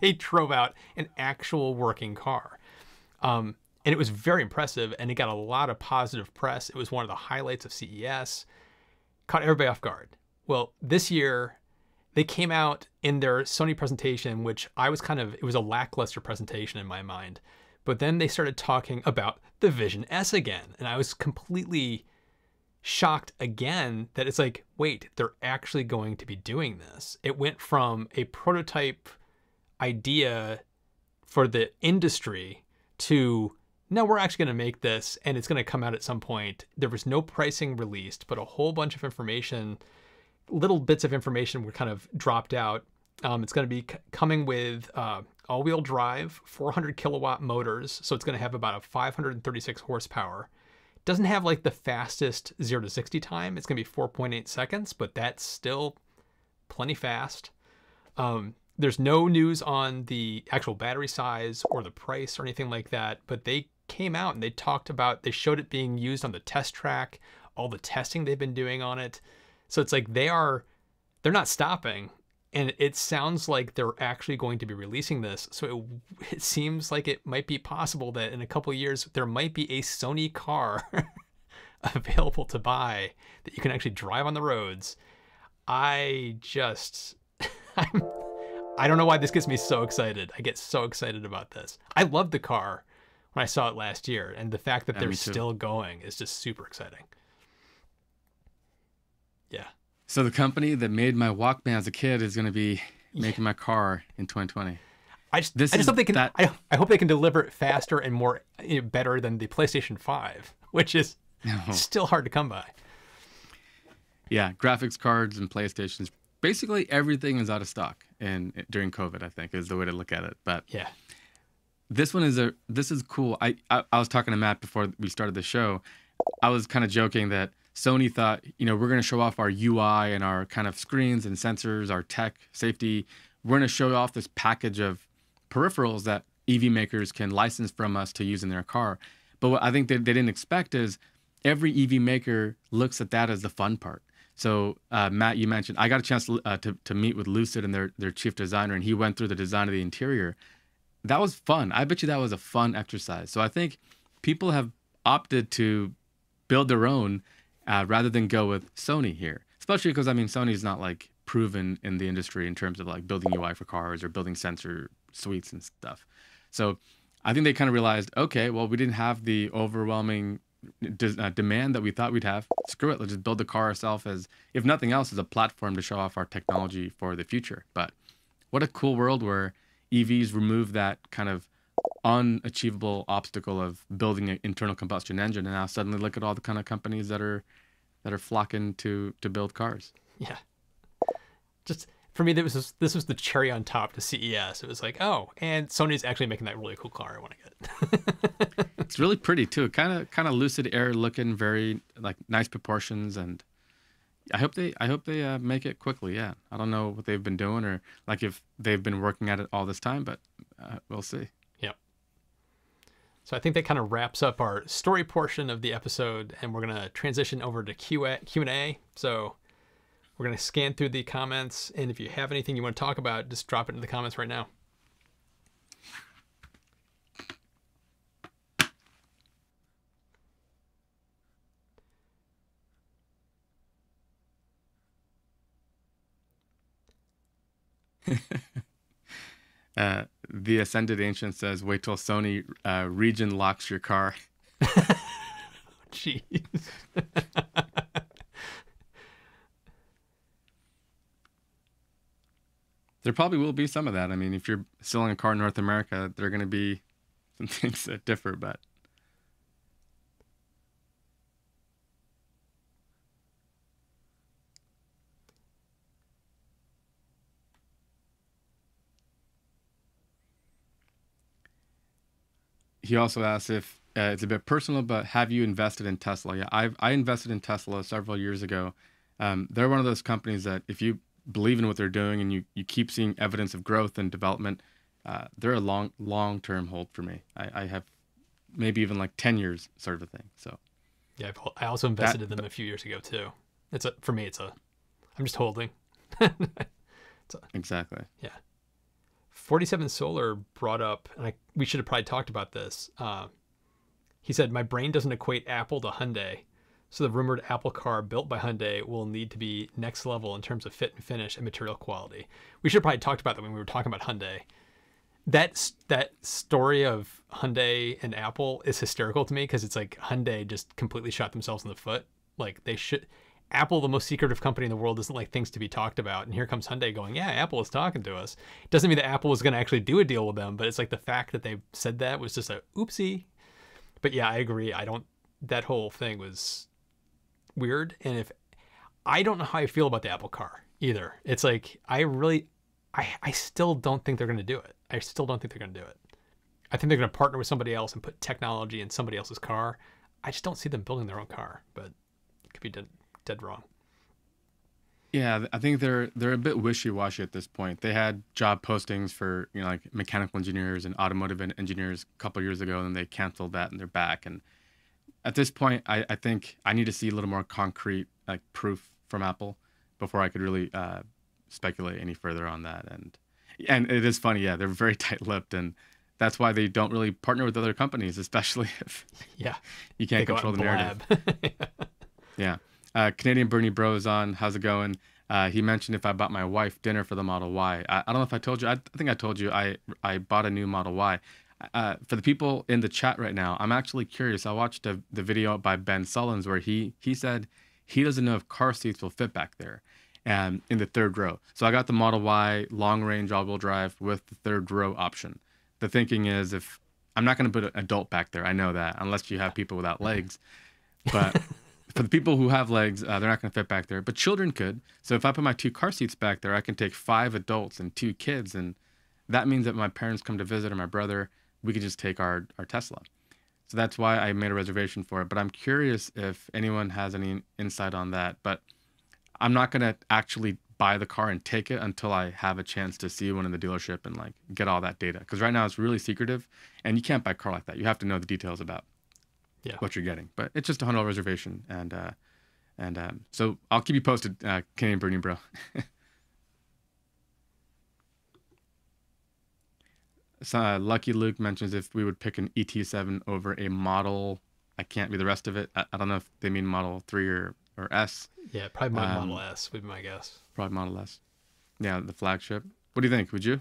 they drove out an actual working car. And it was very impressive, and it got a lot of positive press. It was one of the highlights of CES. Caught everybody off guard. Well, this year, they came out in their Sony presentation, which it was a lackluster presentation in my mind. But then they started talking about the Vision S again. And I was completely shocked again that it's like, wait, they're actually going to be doing this. It went from a prototype idea for the industry to, no, we're actually going to make this and it's going to come out at some point. There was no pricing released, but a whole bunch of information, little bits of information were kind of dropped out. It's going to be coming with all-wheel drive, 400 kilowatt motors. So it's going to have about a 536 horsepower. Doesn't have like the fastest 0 to 60 time. It's going to be 4.8 seconds, but that's still plenty fast. There's no news on the actual battery size or the price or anything like that, but they came out and they showed it being used on the test track, all the testing they've been doing on it. So it's like they're not stopping, and it sounds like they're actually going to be releasing this. So it seems like it might be possible that in a couple of years there might be a Sony car available to buy that you can actually drive on the roads. I don't know why this gets me so excited. I get so excited about this. I loved the car when I saw it last year, and the fact that they're still going is just super exciting. Yeah. So the company that made my Walkman as a kid is going to be making my car in 2020. I just hope they can. I hope they can deliver it faster and more better than the PlayStation 5 which is still hard to come by. Yeah, graphics cards and PlayStations. Basically, everything is out of stock during COVID, I think, is the way to look at it. But Yeah. this is cool. I was talking to Matt before we started the show. I was kind of joking that Sony thought, we're going to show off our UI and our kind of screens and sensors, our tech, safety. We're going to show off this package of peripherals that EV makers can license from us to use in their car. But what I think they didn't expect is every EV maker looks at that as the fun part. So Matt, you mentioned, I got a chance to meet with Lucid and their chief designer, and he went through the design of the interior. That was fun. I bet you that was a fun exercise. So I think people have opted to build their own rather than go with Sony here, especially because, Sony's not like proven in the industry in terms of like building UI for cars or building sensor suites and stuff. So I think they kind of realized, okay, well, we didn't have the overwhelming demand that we thought we'd have. Screw it. Let's just build the car ourselves as, if nothing else, as a platform to show off our technology for the future. But what a cool world where EVs remove that kind of unachievable obstacle of building an internal combustion engine, and now suddenly look at all the kind of companies that are flocking to build cars. Yeah. Just for me, this was the cherry on top to CES. It was like, oh, and Sony's actually making that really cool car I want to get. It's really pretty too. Kind of Lucid Air looking, very like nice proportions, and I hope they make it quickly. Yeah, I don't know what they've been doing or like if they've been working at it all this time, but we'll see. Yep. So I think that kind of wraps up our story portion of the episode, and we're gonna transition over to Q&A. So we're gonna scan through the comments, and if you have anything you want to talk about, just drop it in the comments right now. The Ascended Ancient says, wait till Sony region locks your car. Jeez. There probably will be some of that. If you're selling a car in North America, there are going to be some things that differ, but he also asks if it's a bit personal, but have you invested in Tesla? Yeah, I invested in Tesla several years ago. They're one of those companies that if you believe in what they're doing and you keep seeing evidence of growth and development, they're a long-term hold for me. I have maybe even like 10 years sort of a thing. So yeah, I also invested in them a few years ago too. For me, I'm just holding. Exactly. Yeah. 47 Solar brought up, and we should have probably talked about this. He said, my brain doesn't equate Apple to Hyundai, so the rumored Apple car built by Hyundai will need to be next level in terms of fit and finish and material quality. We should have probably talked about that when we were talking about Hyundai. That story of Hyundai and Apple is hysterical to me because it's like Hyundai just completely shot themselves in the foot. Like they should. Apple, the most secretive company in the world, doesn't like things to be talked about. And here comes Hyundai going, yeah, Apple is talking to us. It doesn't mean that Apple was going to actually do a deal with them, but it's like the fact that they said that was just a oopsie. But yeah, I agree. That whole thing was weird. And I don't know how I feel about the Apple car either. It's like, I still don't think they're going to do it. I still don't think they're going to do it. I think they're going to partner with somebody else and put technology in somebody else's car. I just don't see them building their own car, but it could be dead wrong. Yeah, I think they're a bit wishy-washy at this point. They had job postings for like mechanical engineers and automotive engineers a couple of years ago, and they canceled that and they're back. And at this point, I think I need to see a little more concrete like proof from Apple before I could really speculate any further on that. And it is funny, yeah, they're very tight-lipped, and that's why they don't really partner with other companies, especially if you can't control the narrative. Yeah. Canadian Bernie Bro is on. How's it going? He mentioned if I bought my wife dinner for the Model Y. I don't know if I told you. I think I told you I bought a new Model Y. For the people in the chat right now, I'm actually curious. I watched the video by Ben Sullins where he said he doesn't know if car seats will fit back there and in the third row. So I got the Model Y long range all-wheel drive with the third row option. The thinking is if I'm not going to put an adult back there. I know that, unless you have people without legs. But for the people who have legs, they're not going to fit back there. But children could. So if I put my 2 car seats back there, I can take 5 adults and 2 kids. And that means that my parents come to visit or my brother, we could just take our Tesla. So that's why I made a reservation for it. But I'm curious if anyone has any insight on that. But I'm not going to actually buy the car and take it until I have a chance to see one in the dealership and like get all that data. Because right now it's really secretive and you can't buy a car like that. You have to know the details about what you're getting. But it's just a $100 reservation. And so I'll keep you posted, Canadian Bernie Bro. So, Lucky Luke mentions if we would pick an ET7 over a model, I can't read the rest of it. I don't know if they mean Model 3 or S. Yeah, probably Model S would be my guess. Probably Model S. Yeah, the flagship. What do you think? Would you?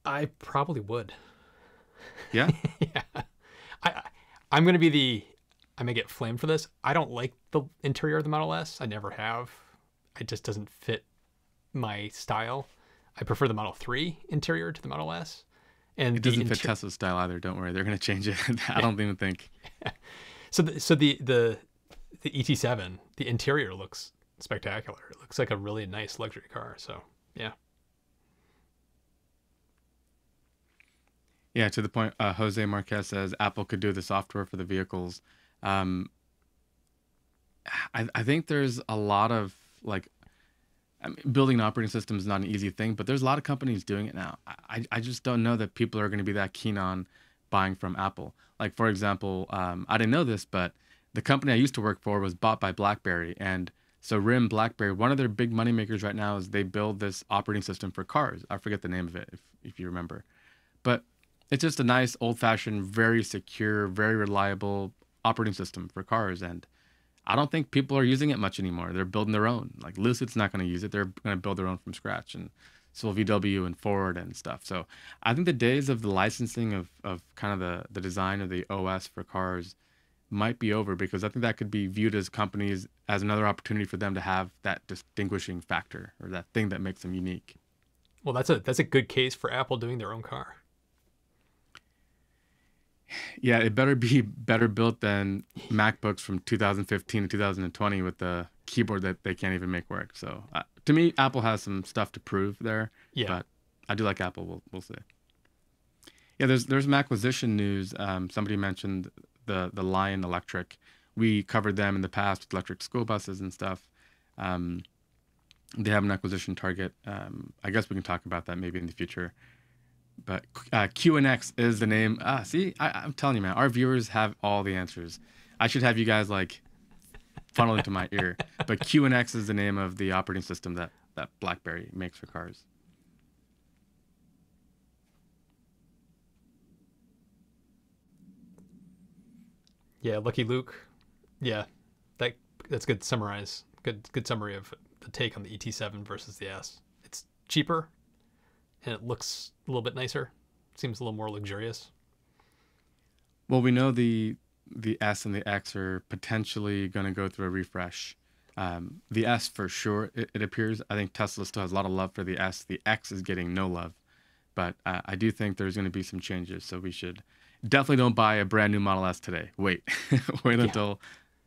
I probably would. Yeah? Yeah. I'm going to be I may get flamed for this. I don't like the interior of the Model S. I never have. It just doesn't fit my style. I prefer the Model 3 interior to the Model S. And it doesn't fit Tesla's style either. Don't worry. They're going to change it. I don't even think. So the ET7, the interior looks spectacular. It looks like a really nice luxury car. So, yeah. Yeah, to the point, Jose Marquez says Apple could do the software for the vehicles. I think there's a lot of like, building an operating system is not an easy thing, but there's a lot of companies doing it now. I just don't know that people are going to be that keen on buying from Apple. Like, for example, I didn't know this, but the company I used to work for was bought by BlackBerry. And so RIM BlackBerry, one of their big money makers right now is they build this operating system for cars. I forget the name of it, if you remember. But it's just a nice, old-fashioned, very secure, very reliable operating system for cars. And I don't think people are using it much anymore. They're building their own. Like Lucid's not going to use it. They're going to build their own from scratch. And so VW and Ford and stuff. So I think the days of the licensing of kind of the design of the OS for cars might be over, because I think that could be viewed as companies as another opportunity for them to have that distinguishing factor or that thing that makes them unique. Well, that's a good case for Apple doing their own car. Yeah, it better be better built than MacBooks from 2015 to 2020 with the keyboard that they can't even make work. So to me, Apple has some stuff to prove there. Yeah. But I do like Apple. We'll see. Yeah, there's some acquisition news. Somebody mentioned the Lion Electric. We covered them in the past with electric school buses and stuff. They have an acquisition target. I guess we can talk about that maybe in the future. But QNX is the name. See, I'm telling you, man, our viewers have all the answers. I should have you guys like funnel into my ear. But QNX is the name of the operating system that BlackBerry makes for cars. Yeah, Lucky Luke. Yeah, that's good. Summarize. Good summary of the take on the ET7 versus the S. It's cheaper, and it looks a little bit nicer. Seems a little more luxurious. Well, we know the S and the X are potentially going to go through a refresh. The S for sure, it appears. I think Tesla still has a lot of love for the S. The X is getting no love. But I do think there's going to be some changes. So we should definitely don't buy a brand new Model S today. Wait. Wait until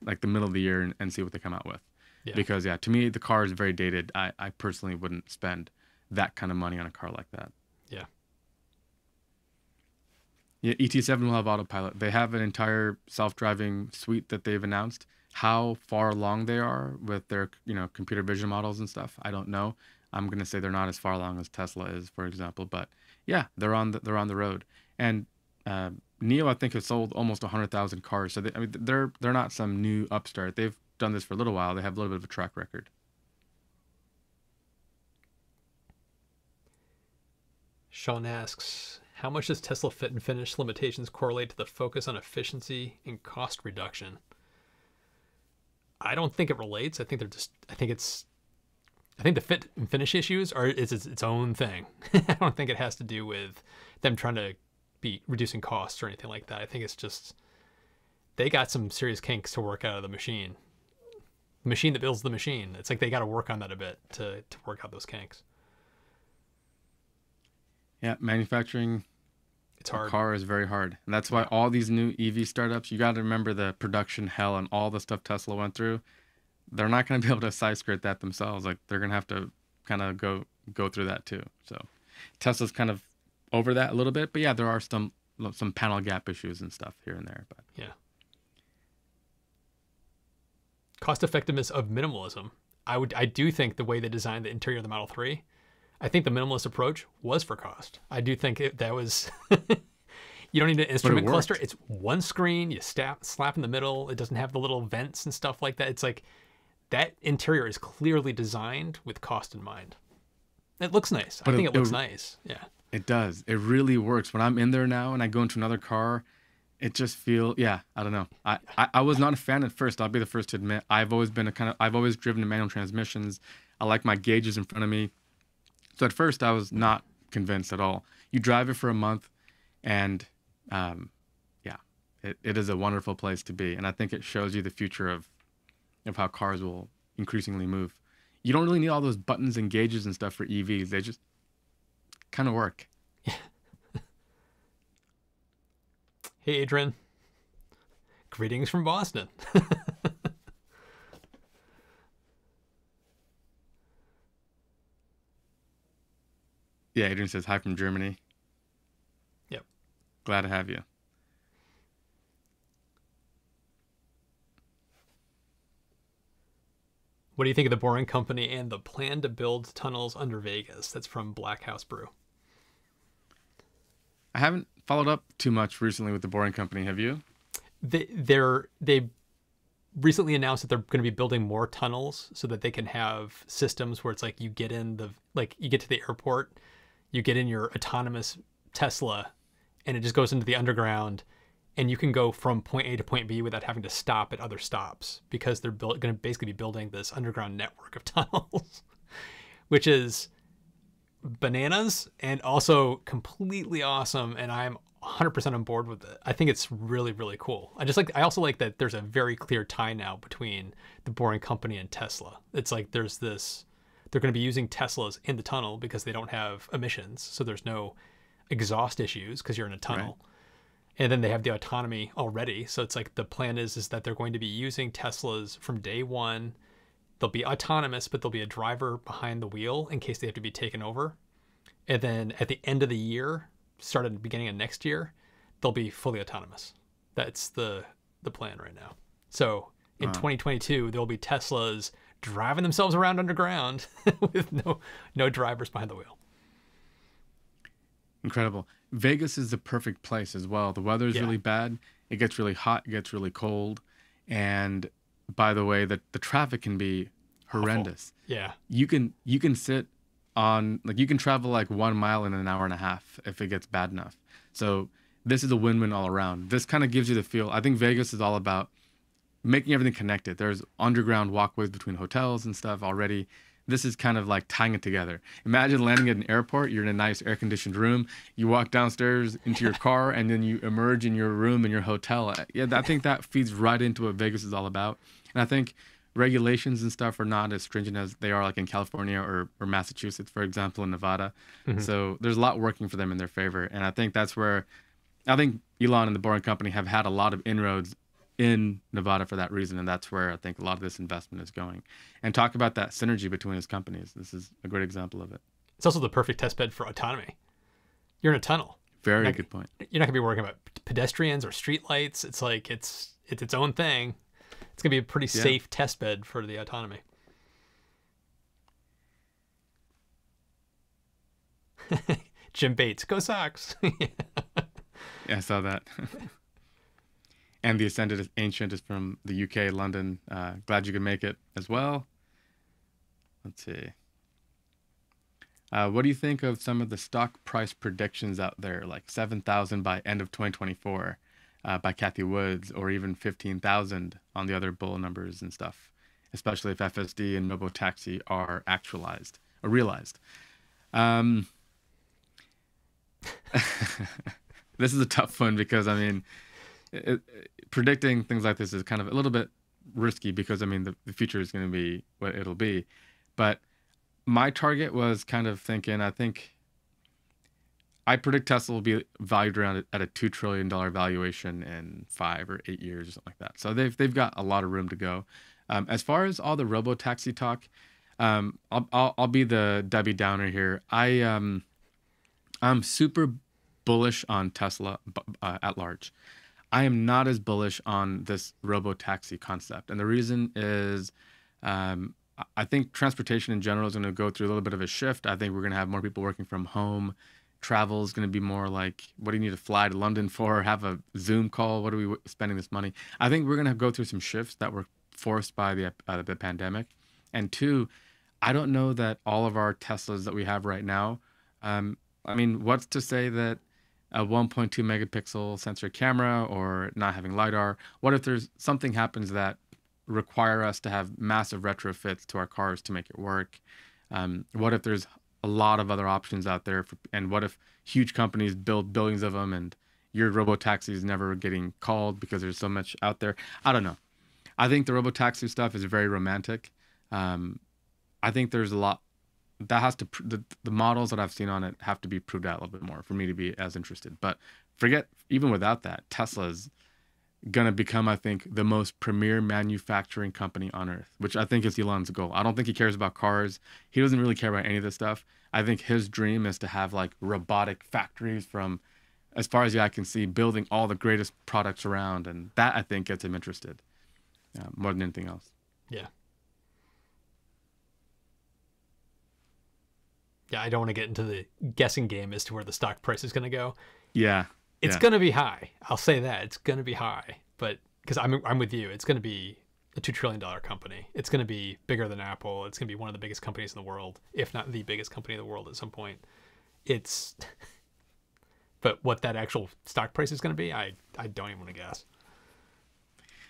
like the middle of the year and see what they come out with. Yeah. Because, yeah, to me, the car is very dated. I personally wouldn't spend that kind of money on a car like that. Yeah. Yeah, ET7 will have autopilot. They have an entire self-driving suite that they've announced. How far along they are with their, computer vision models and stuff, I don't know. I'm going to say they're not as far along as Tesla is, for example. But yeah, they're on the road. And NIO, I think, has sold almost 100,000 cars. So they're not some new upstart. They've done this for a little while. They have a little bit of a track record. Sean asks, how much does Tesla fit and finish limitations correlate to the focus on efficiency and cost reduction? I don't think it relates. I think the fit and finish issues is its own thing. I don't think it has to do with them trying to be reducing costs or anything like that. I think it's just they got some serious kinks to work out of the machine. The machine that builds the machine. It's like they got to work on that a bit to work out those kinks. Yeah, manufacturing It's A hard. car is very hard. And that's why all these new EV startups, you got to remember the production hell and all the stuff Tesla went through. They're not going to be able to side skirt that themselves. Like they're going to have to kind of go through that too. So Tesla's kind of over that a little bit, but yeah, there are some panel gap issues and stuff here and there. But Yeah. Cost effectiveness of minimalism. I do think the way they designed the interior of the Model 3, I think the minimalist approach was for cost. I do think that was you don't need an instrument cluster. It's one screen, you slap in the middle. It doesn't have the little vents and stuff like that. It's like that interior is clearly designed with cost in mind. It looks nice. I think it looks nice. Yeah. It does. It really works. When I'm in there now and I go into another car, it just feels, yeah, I don't know. I was not a fan at first. I'll be the first to admit. I've always driven manual transmissions. I like my gauges in front of me. So at first I was not convinced at all. You drive it for a month and yeah, it is a wonderful place to be. And I think it shows you the future of how cars will increasingly move. You don't really need all those buttons and gauges and stuff for EVs. They just kind of work. Hey, Adrian. Greetings from Boston. Yeah, Adrian says hi from Germany. Yep. Glad to have you. What do you think of the Boring Company and the plan to build tunnels under Vegas? That's from Black House Brew. I haven't followed up too much recently with the Boring Company. Have you? They recently announced that they're going to be building more tunnels so that they can have systems where it's like you get to the airport, you get in your autonomous Tesla, and it just goes into the underground, and you can go from point A to point B without having to stop at other stops because they're going to basically be building this underground network of tunnels, which is bananas and also completely awesome. And I'm 100% on board with it. I think it's really, really cool. I also like that there's a very clear tie now between the Boring Company and Tesla. It's like they're going to be using Teslas in the tunnel because they don't have emissions. So there's no exhaust issues because you're in a tunnel. Right. And then they have the autonomy already. So it's like the plan is that they're going to be using Teslas from day one. They'll be autonomous, but there'll be a driver behind the wheel in case they have to be taken over. And then at the end of the year, start at the beginning of next year, they'll be fully autonomous. That's the plan right now. So in 2022, there'll be Teslas driving themselves around underground with no drivers behind the wheel. Incredible. Vegas is the perfect place as well. The weather is really bad. It gets really hot. It gets really cold. And by the way, the traffic can be horrendous. Awful. Yeah. You can sit on, like, you can travel like 1 mile in an hour and a half if it gets bad enough. So this is a win-win all around. This kind of gives you the feel. I think Vegas is all about making everything connected. There's underground walkways between hotels and stuff already. This is kind of like tying it together. Imagine landing at an airport. You're in a nice air-conditioned room. You walk downstairs into your car, and then you emerge in your room in your hotel. Yeah, I think that feeds right into what Vegas is all about. And I think regulations and stuff are not as stringent as they are like in California or Massachusetts, for example, in Nevada. Mm-hmm. So there's a lot working for them in their favor. And I think that's where I think Elon and the Boring Company have had a lot of inroads in Nevada for that reason, and that's where I think a lot of this investment is going. And talk about that synergy between his companies. This is a great example of it. It's also the perfect test bed for autonomy. You're in a tunnel. Very good point. You're not gonna be worrying about pedestrians or streetlights. It's like it's its own thing. It's gonna be a pretty safe test bed for the autonomy. Jim Bates, go Sox. Yeah, I saw that. And The Ascended is Ancient is from the UK, London. Glad you could make it as well. Let's see. What do you think of some of the stock price predictions out there, like 7,000 by end of 2024 by Cathie Woods, or even 15,000 on the other bull numbers and stuff, especially if FSD and Robotaxi are actualized or realized? This is a tough one because, I mean, predicting things like this is kind of a little bit risky because, I mean, the future is going to be what it'll be. But my target was kind of thinking, I think I predict Tesla will be valued around at a $2 trillion valuation in 5 or 8 years or something like that. So they've got a lot of room to go. As far as all the robo taxi talk, I'll be the Debbie Downer here. I'm super bullish on Tesla at large. I am not as bullish on this robo taxi concept, and the reason is, I think transportation in general is going to go through a little bit of a shift. I think we're going to have more people working from home. Travel is going to be more like, what do you need to fly to London for? Have a Zoom call? What are we spending this money? I think we're going to go through some shifts that were forced by the pandemic. And two, I don't know that all of our Teslas that we have right now, I mean, what's to say that a 1.2 megapixel sensor camera or not having LiDAR, what if there's something happens that require us to have massive retrofits to our cars to make it work? What if there's a lot of other options out there, and what if huge companies build billions of them and your robo-taxi is never getting called because there's so much out there? I don't know. I think the robo-taxi stuff is very romantic. I think there's a lot that has to, the models that I've seen on it have to be proved out a little bit more for me to be as interested. But forget, even without that, Tesla's going to become, I think, the most premier manufacturing company on earth, which I think is Elon's goal. I don't think he cares about cars. He doesn't really care about any of this stuff. I think his dream is to have like robotic factories from, as far as the eye can see, building all the greatest products around. And that, I think, gets him interested more than anything else. Yeah. Yeah, I don't want to get into the guessing game as to where the stock price is going to go. Yeah. It's going to be high. I'll say that. It's going to be high. But because I'm with you, it's going to be a $2 trillion company. It's going to be bigger than Apple. It's going to be one of the biggest companies in the world, if not the biggest company in the world at some point. It's, but what that actual stock price is going to be, I don't even want to guess.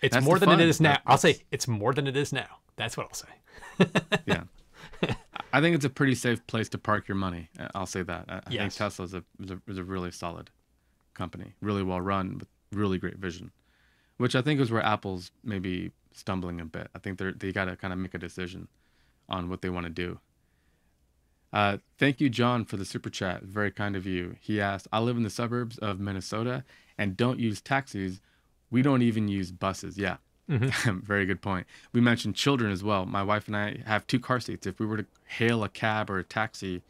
It's That's more the than fun. it is now. I'll say it's more than it is now. That's what I'll say. Yeah. I think it's a pretty safe place to park your money. I'll say that. I think Tesla is a really solid company, really well run, with really great vision, which I think is where Apple's maybe stumbling a bit. I think they got to kind of make a decision on what they want to do. Thank you, John, for the super chat. Very kind of you. He asked, I live in the suburbs of Minnesota and don't use taxis. We don't even use buses. Yeah. Mm-hmm. Very good point. We mentioned children as well. My wife and I have 2 car seats. If we were to hail a cab or a taxi,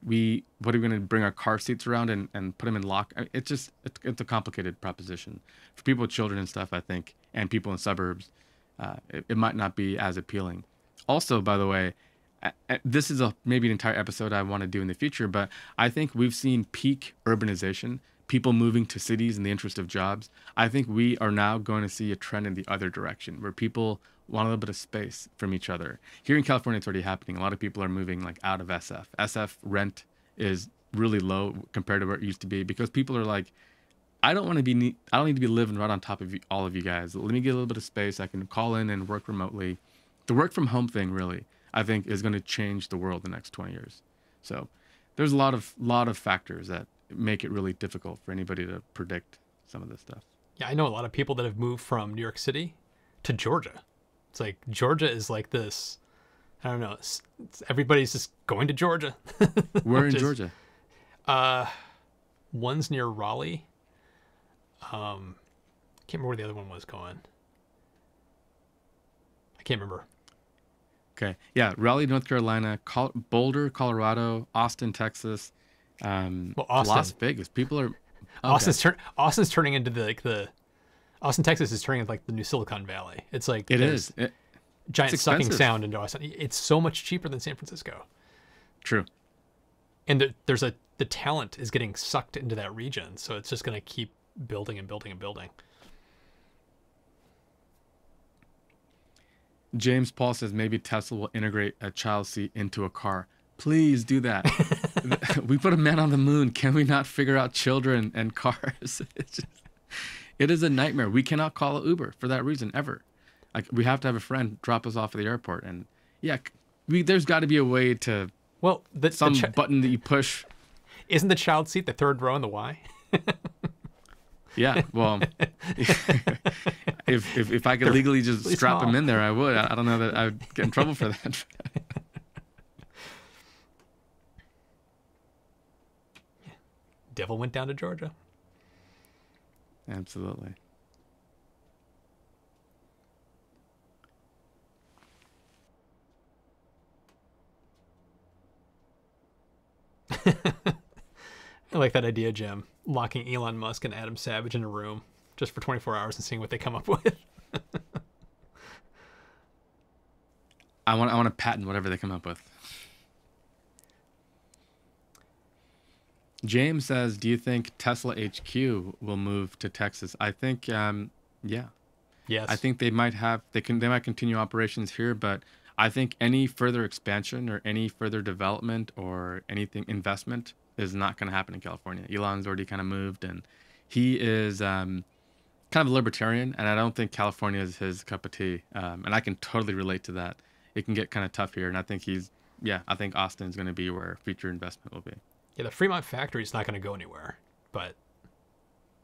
what are we going to bring our car seats around and put them in lock? It's a complicated proposition for people with children and stuff, I think, and people in suburbs. It might not be as appealing. Also, by the way, this is maybe an entire episode I want to do in the future, but I think we've seen peak urbanization, people moving to cities in the interest of jobs. I think we are now going to see a trend in the other direction where people want a little bit of space from each other. Here in California, it's already happening. A lot of people are moving like out of SF. SF rent is really low compared to where it used to be because people are like, I don't need to be living right on top of all of you guys. Let me get a little bit of space. I can call in and work remotely. The work from home thing really, I think, is going to change the world the next 20 years. So there's a lot of factors that make it really difficult for anybody to predict some of this stuff. Yeah, I know a lot of people that have moved from New York City to Georgia. It's like Georgia is like this. I don't know. Everybody's just going to Georgia. Where in Georgia? One's near Raleigh. Can't remember where the other one was going. I can't remember. Okay. Yeah, Raleigh, North Carolina, Boulder, Colorado, Austin, Texas, Austin. Las Vegas. People are. Okay. Austin's turning into Austin, Texas is turning into like the new Silicon Valley. It's like giant sucking sound into Austin. It's so much cheaper than San Francisco. True. And the talent is getting sucked into that region, so it's just going to keep building and building and building. James Paul says maybe Tesla will integrate a child seat into a car. Please do that. We put a man on the moon. Can we not figure out children and cars? It is a nightmare. We cannot call an Uber for that reason ever. Like, we have to have a friend drop us off at the airport. And yeah, there's got to be a way to. Well, button that you push. Isn't the child seat the third row in the Y? Yeah, well, if I could legally just really strap small. him in there, I would. I don't know that I would get in trouble for that. Devil went down to Georgia. Absolutely. I like that idea, Jim. Locking Elon Musk and Adam Savage in a room just for 24 hours and seeing what they come up with. I want to patent whatever they come up with. James says, "Do you think Tesla HQ will move to Texas?" I think, yeah. Yes. I think they might continue operations here, but I think any further expansion or any further development or anything investment is not going to happen in California. Elon's already kind of moved, and he is kind of a libertarian, and I don't think California is his cup of tea. And I can totally relate to that. It can get kind of tough here, and I think I think Austin's going to be where future investment will be. Yeah, the Fremont factory is not going to go anywhere, but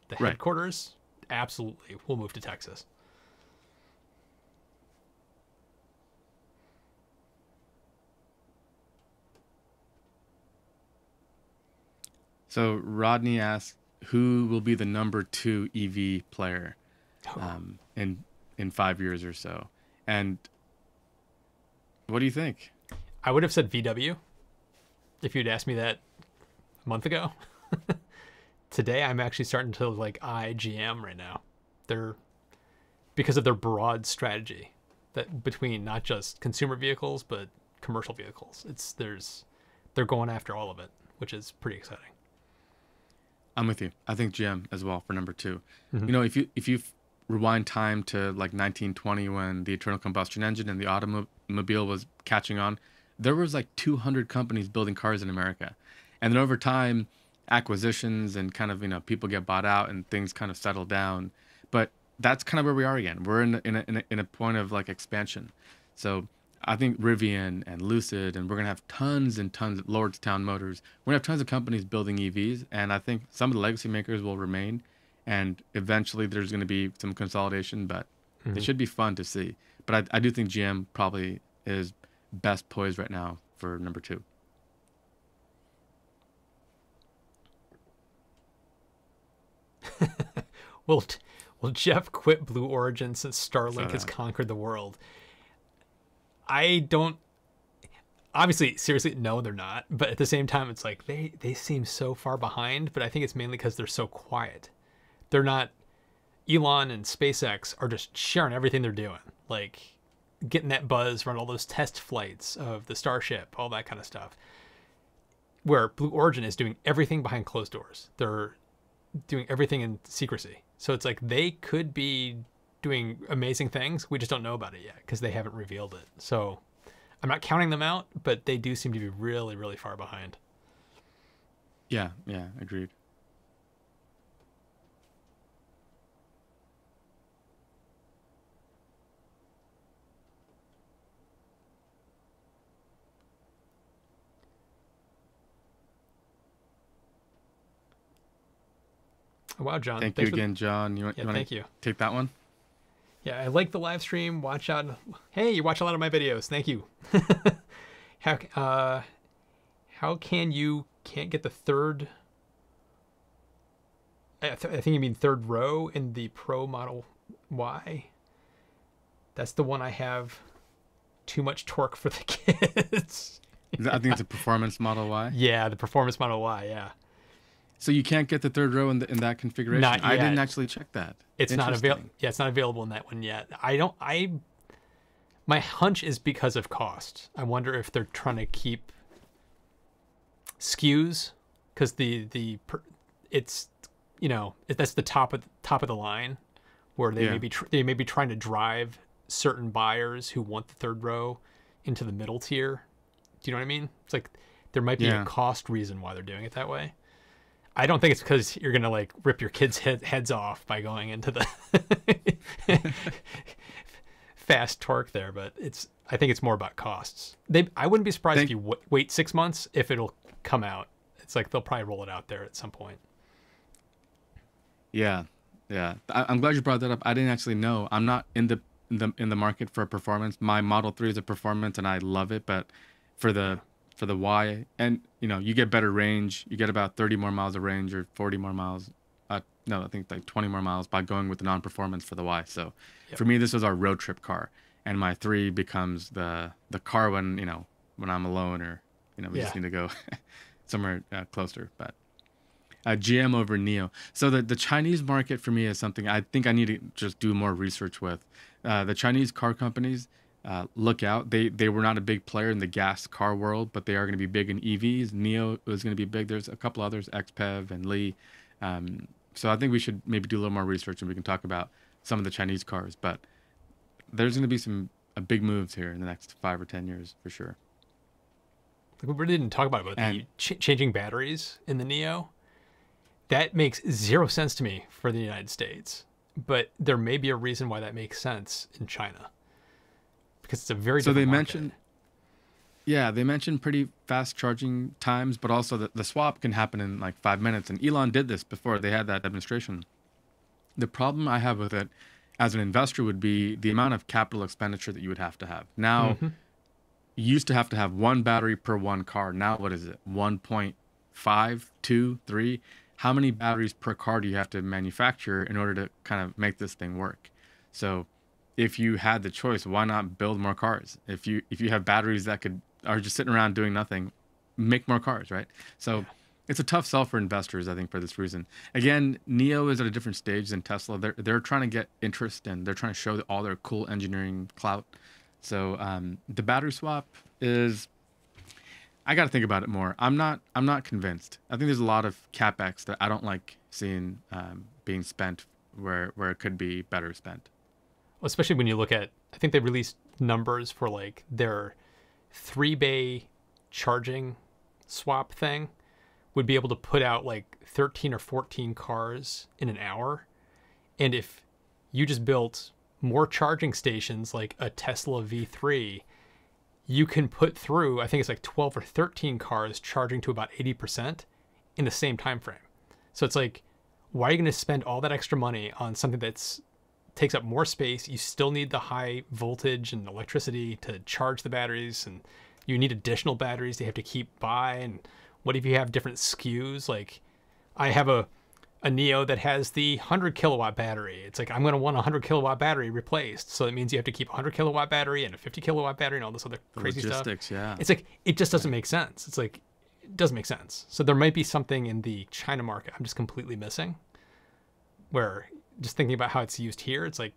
the headquarters absolutely will move to Texas. So Rodney asks, who will be the number 2 EV player in 5 years or so? And what do you think? I would have said VW if you'd asked me that a month ago. Today, I'm actually starting to like eye GM right now. Because of their broad strategy that between not just consumer vehicles but commercial vehicles. They're going after all of it, which is pretty exciting. I'm with you. I think GM as well for number 2. Mm-hmm. You know, if you rewind time to like 1920 when the internal combustion engine and the automobile was catching on, there was like 200 companies building cars in America. And then over time, acquisitions and kind of, people get bought out and things kind of settle down. But that's kind of where we are again. We're in a point of like expansion. So I think Rivian and Lucid, and we're going to have tons and tons of Lordstown Motors. We're going to have tons of companies building EVs. And I think some of the legacy makers will remain. And eventually there's going to be some consolidation, but it should be fun to see. But I do think GM probably is best poised right now for number 2. Will Jeff quit Blue Origin since Starlink has conquered the world? I don't. Obviously, seriously, no, they're not. But at the same time, it's like they seem so far behind. But I think it's mainly because they're so quiet. They're not. Elon and SpaceX are just sharing everything they're doing, like getting that buzz, run all those test flights of the Starship, all that kind of stuff. Where Blue Origin is doing everything behind closed doors. They're doing everything in secrecy. So it's like they could be doing amazing things. We just don't know about it yet because they haven't revealed it. So I'm not counting them out, but they do seem to be really, really far behind. Yeah, agreed. Wow, John. Thank you again, John. You want to take that one? Yeah, I like the live stream. Watch out. Hey, you watch a lot of my videos. Thank you. How can you can't get the third? I think you mean third row in the Pro Model Y. That's the one I have. Too much torque for the kids. I think it's a Performance Model Y. Yeah, the Performance Model Y. Yeah. So you can't get the third row in that configuration. Not yet. I didn't actually check that. It's not available. Yeah, it's not available in that one yet. My hunch is because of cost. I wonder if they're trying to keep SKUs because it's that's the top of the line where they may be trying to drive certain buyers who want the third row into the middle tier. Do you know what I mean? It's like there might be a cost reason why they're doing it that way. I don't think it's because you're gonna like rip your kids' heads off by going into the fast torque there, but I think it's more about costs. I wouldn't be surprised if you wait 6 months if it'll come out. It's like they'll probably roll it out there at some point. Yeah. I'm glad you brought that up. I didn't actually know. I'm not in the market for performance. My Model 3 is a performance, and I love it. But for the for the Y, and you get better range. You get about 30 more miles of range or 40 more miles. No, I think like 20 more miles by going with the non-performance for the Y. So for me, this was our road trip car, and my 3 becomes the car when when I'm alone or we just need to go somewhere closer. But GM over Neo. So the Chinese market for me is something I think I need to just do more research with. The Chinese car companies, look out. They were not a big player in the gas car world, but they are going to be big in EVs. Neo is going to be big. There's a couple others, XPEV and Li. So I think we should maybe do a little more research and we can talk about some of the Chinese cars. But there's going to be some big moves here in the next 5 or 10 years for sure. We really didn't talk about the changing batteries in the Neo. That makes zero sense to me for the United States, but there may be a reason why that makes sense in China, because it's a very different market. They mentioned pretty fast charging times, but also the swap can happen in like 5 minutes. And Elon did this before they had that demonstration. The problem I have with it as an investor would be the amount of capital expenditure that you would have to have. Now, you used to have 1 battery per 1 car. Now, what is it? 1.5, 2, 3? How many batteries per car do you have to manufacture in order to kind of make this thing work? So if you had the choice, why not build more cars? If you have batteries that are just sitting around doing nothing, make more cars, right? So it's a tough sell for investors, I think, for this reason. Again, Neo is at a different stage than Tesla. They're trying to get interest and they're trying to show all their cool engineering clout. So the battery swap is, I got to think about it more. I'm not convinced. I think there's a lot of CapEx that I don't like seeing being spent where it could be better spent. Well, especially when you look at, I think they released numbers for like their 3-bay charging swap thing would be able to put out like 13 or 14 cars in an hour. And if you just built more charging stations like a Tesla V3, you can put through, I think it's like 12 or 13 cars charging to about 80% in the same time frame. So it's like, why are you going to spend all that extra money on something that's takes up more space? You still need the high voltage and electricity to charge the batteries, and you need additional batteries they have to keep by. And what if you have different SKUs? Like I have a Neo that has the 100 kilowatt battery. It's like, I'm going to want a 100 kilowatt battery replaced. So that means you have to keep a 100 kilowatt battery and a 50 kilowatt battery and all this other crazy logistics, stuff. Yeah. It's like, it just doesn't make sense. It's like, it doesn't make sense. So there might be something in the China market I'm just completely missing, where just thinking about how it's used here, it's like,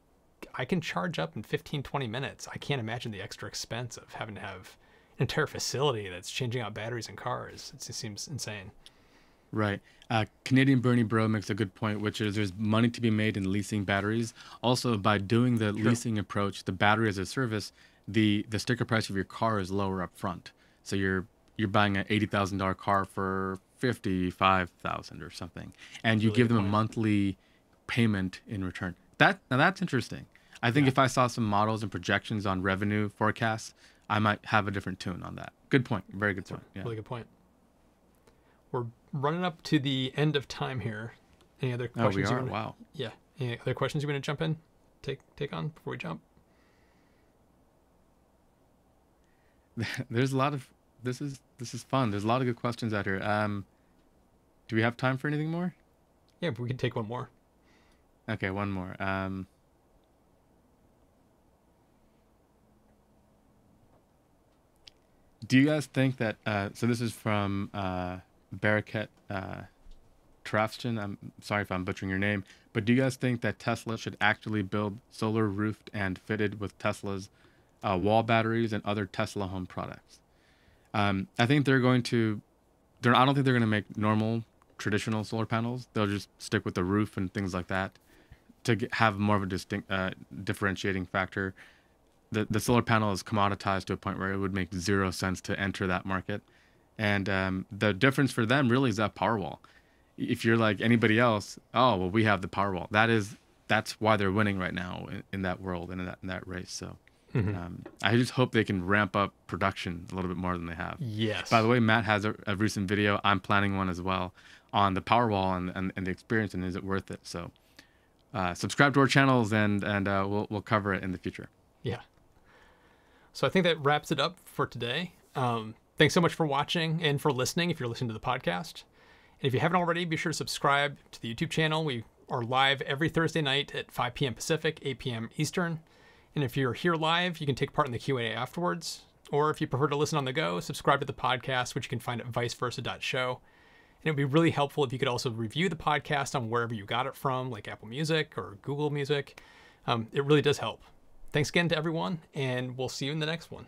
I can charge up in 15, 20 minutes. I can't imagine the extra expense of having to have an entire facility that's changing out batteries in cars. It just seems insane. Right. Canadian Bernie Bro makes a good point, which is there's money to be made in leasing batteries. Also, by doing the leasing approach, the battery as a service, the sticker price of your car is lower up front. So you're buying an $80,000 car for $55,000 or something, and you give them a monthly payment in return. Now that's interesting. I think if I saw some models and projections on revenue forecasts, I might have a different tune on that. Good point. Very good point. Yeah. Really good point. We're running up to the end of time here. Any other questions? Oh, we are? Wow. Yeah. Any other questions you want to jump in? Take on before we jump? There's a lot of, this is fun. There's a lot of good questions out here. Do we have time for anything more? Yeah, we can take one more. Okay, one more. Do you guys think that, so this is from Baraket Trafston. I'm sorry if I'm butchering your name, but do you guys think that Tesla should actually build solar roofed and fitted with Tesla's wall batteries and other Tesla home products? I think I don't think they're going to make normal traditional solar panels. They'll just stick with the roof and things like that to have more of a distinct differentiating factor. The solar panel is commoditized to a point where it would make zero sense to enter that market. And the difference for them really is that Powerwall. If you're like anybody else, oh, well, we have the Powerwall. That's why they're winning right now in that world and in that race. So I just hope they can ramp up production a little bit more than they have. Yes. By the way, Matt has a recent video. I'm planning one as well on the Powerwall and the experience, and is it worth it? So subscribe to our channels and we'll cover it in the future. Yeah. So I think that wraps it up for today. Thanks so much for watching and for listening if you're listening to the podcast. And if you haven't already, be sure to subscribe to the YouTube channel. We are live every Thursday night at 5 p.m. Pacific, 8 p.m. Eastern. And if you're here live, you can take part in the Q&A afterwards. Or if you prefer to listen on the go, subscribe to the podcast, which you can find at viceversa.show. And it would be really helpful if you could also review the podcast on wherever you got it from, like Apple Music or Google Music. It really does help. Thanks again to everyone, and we'll see you in the next one.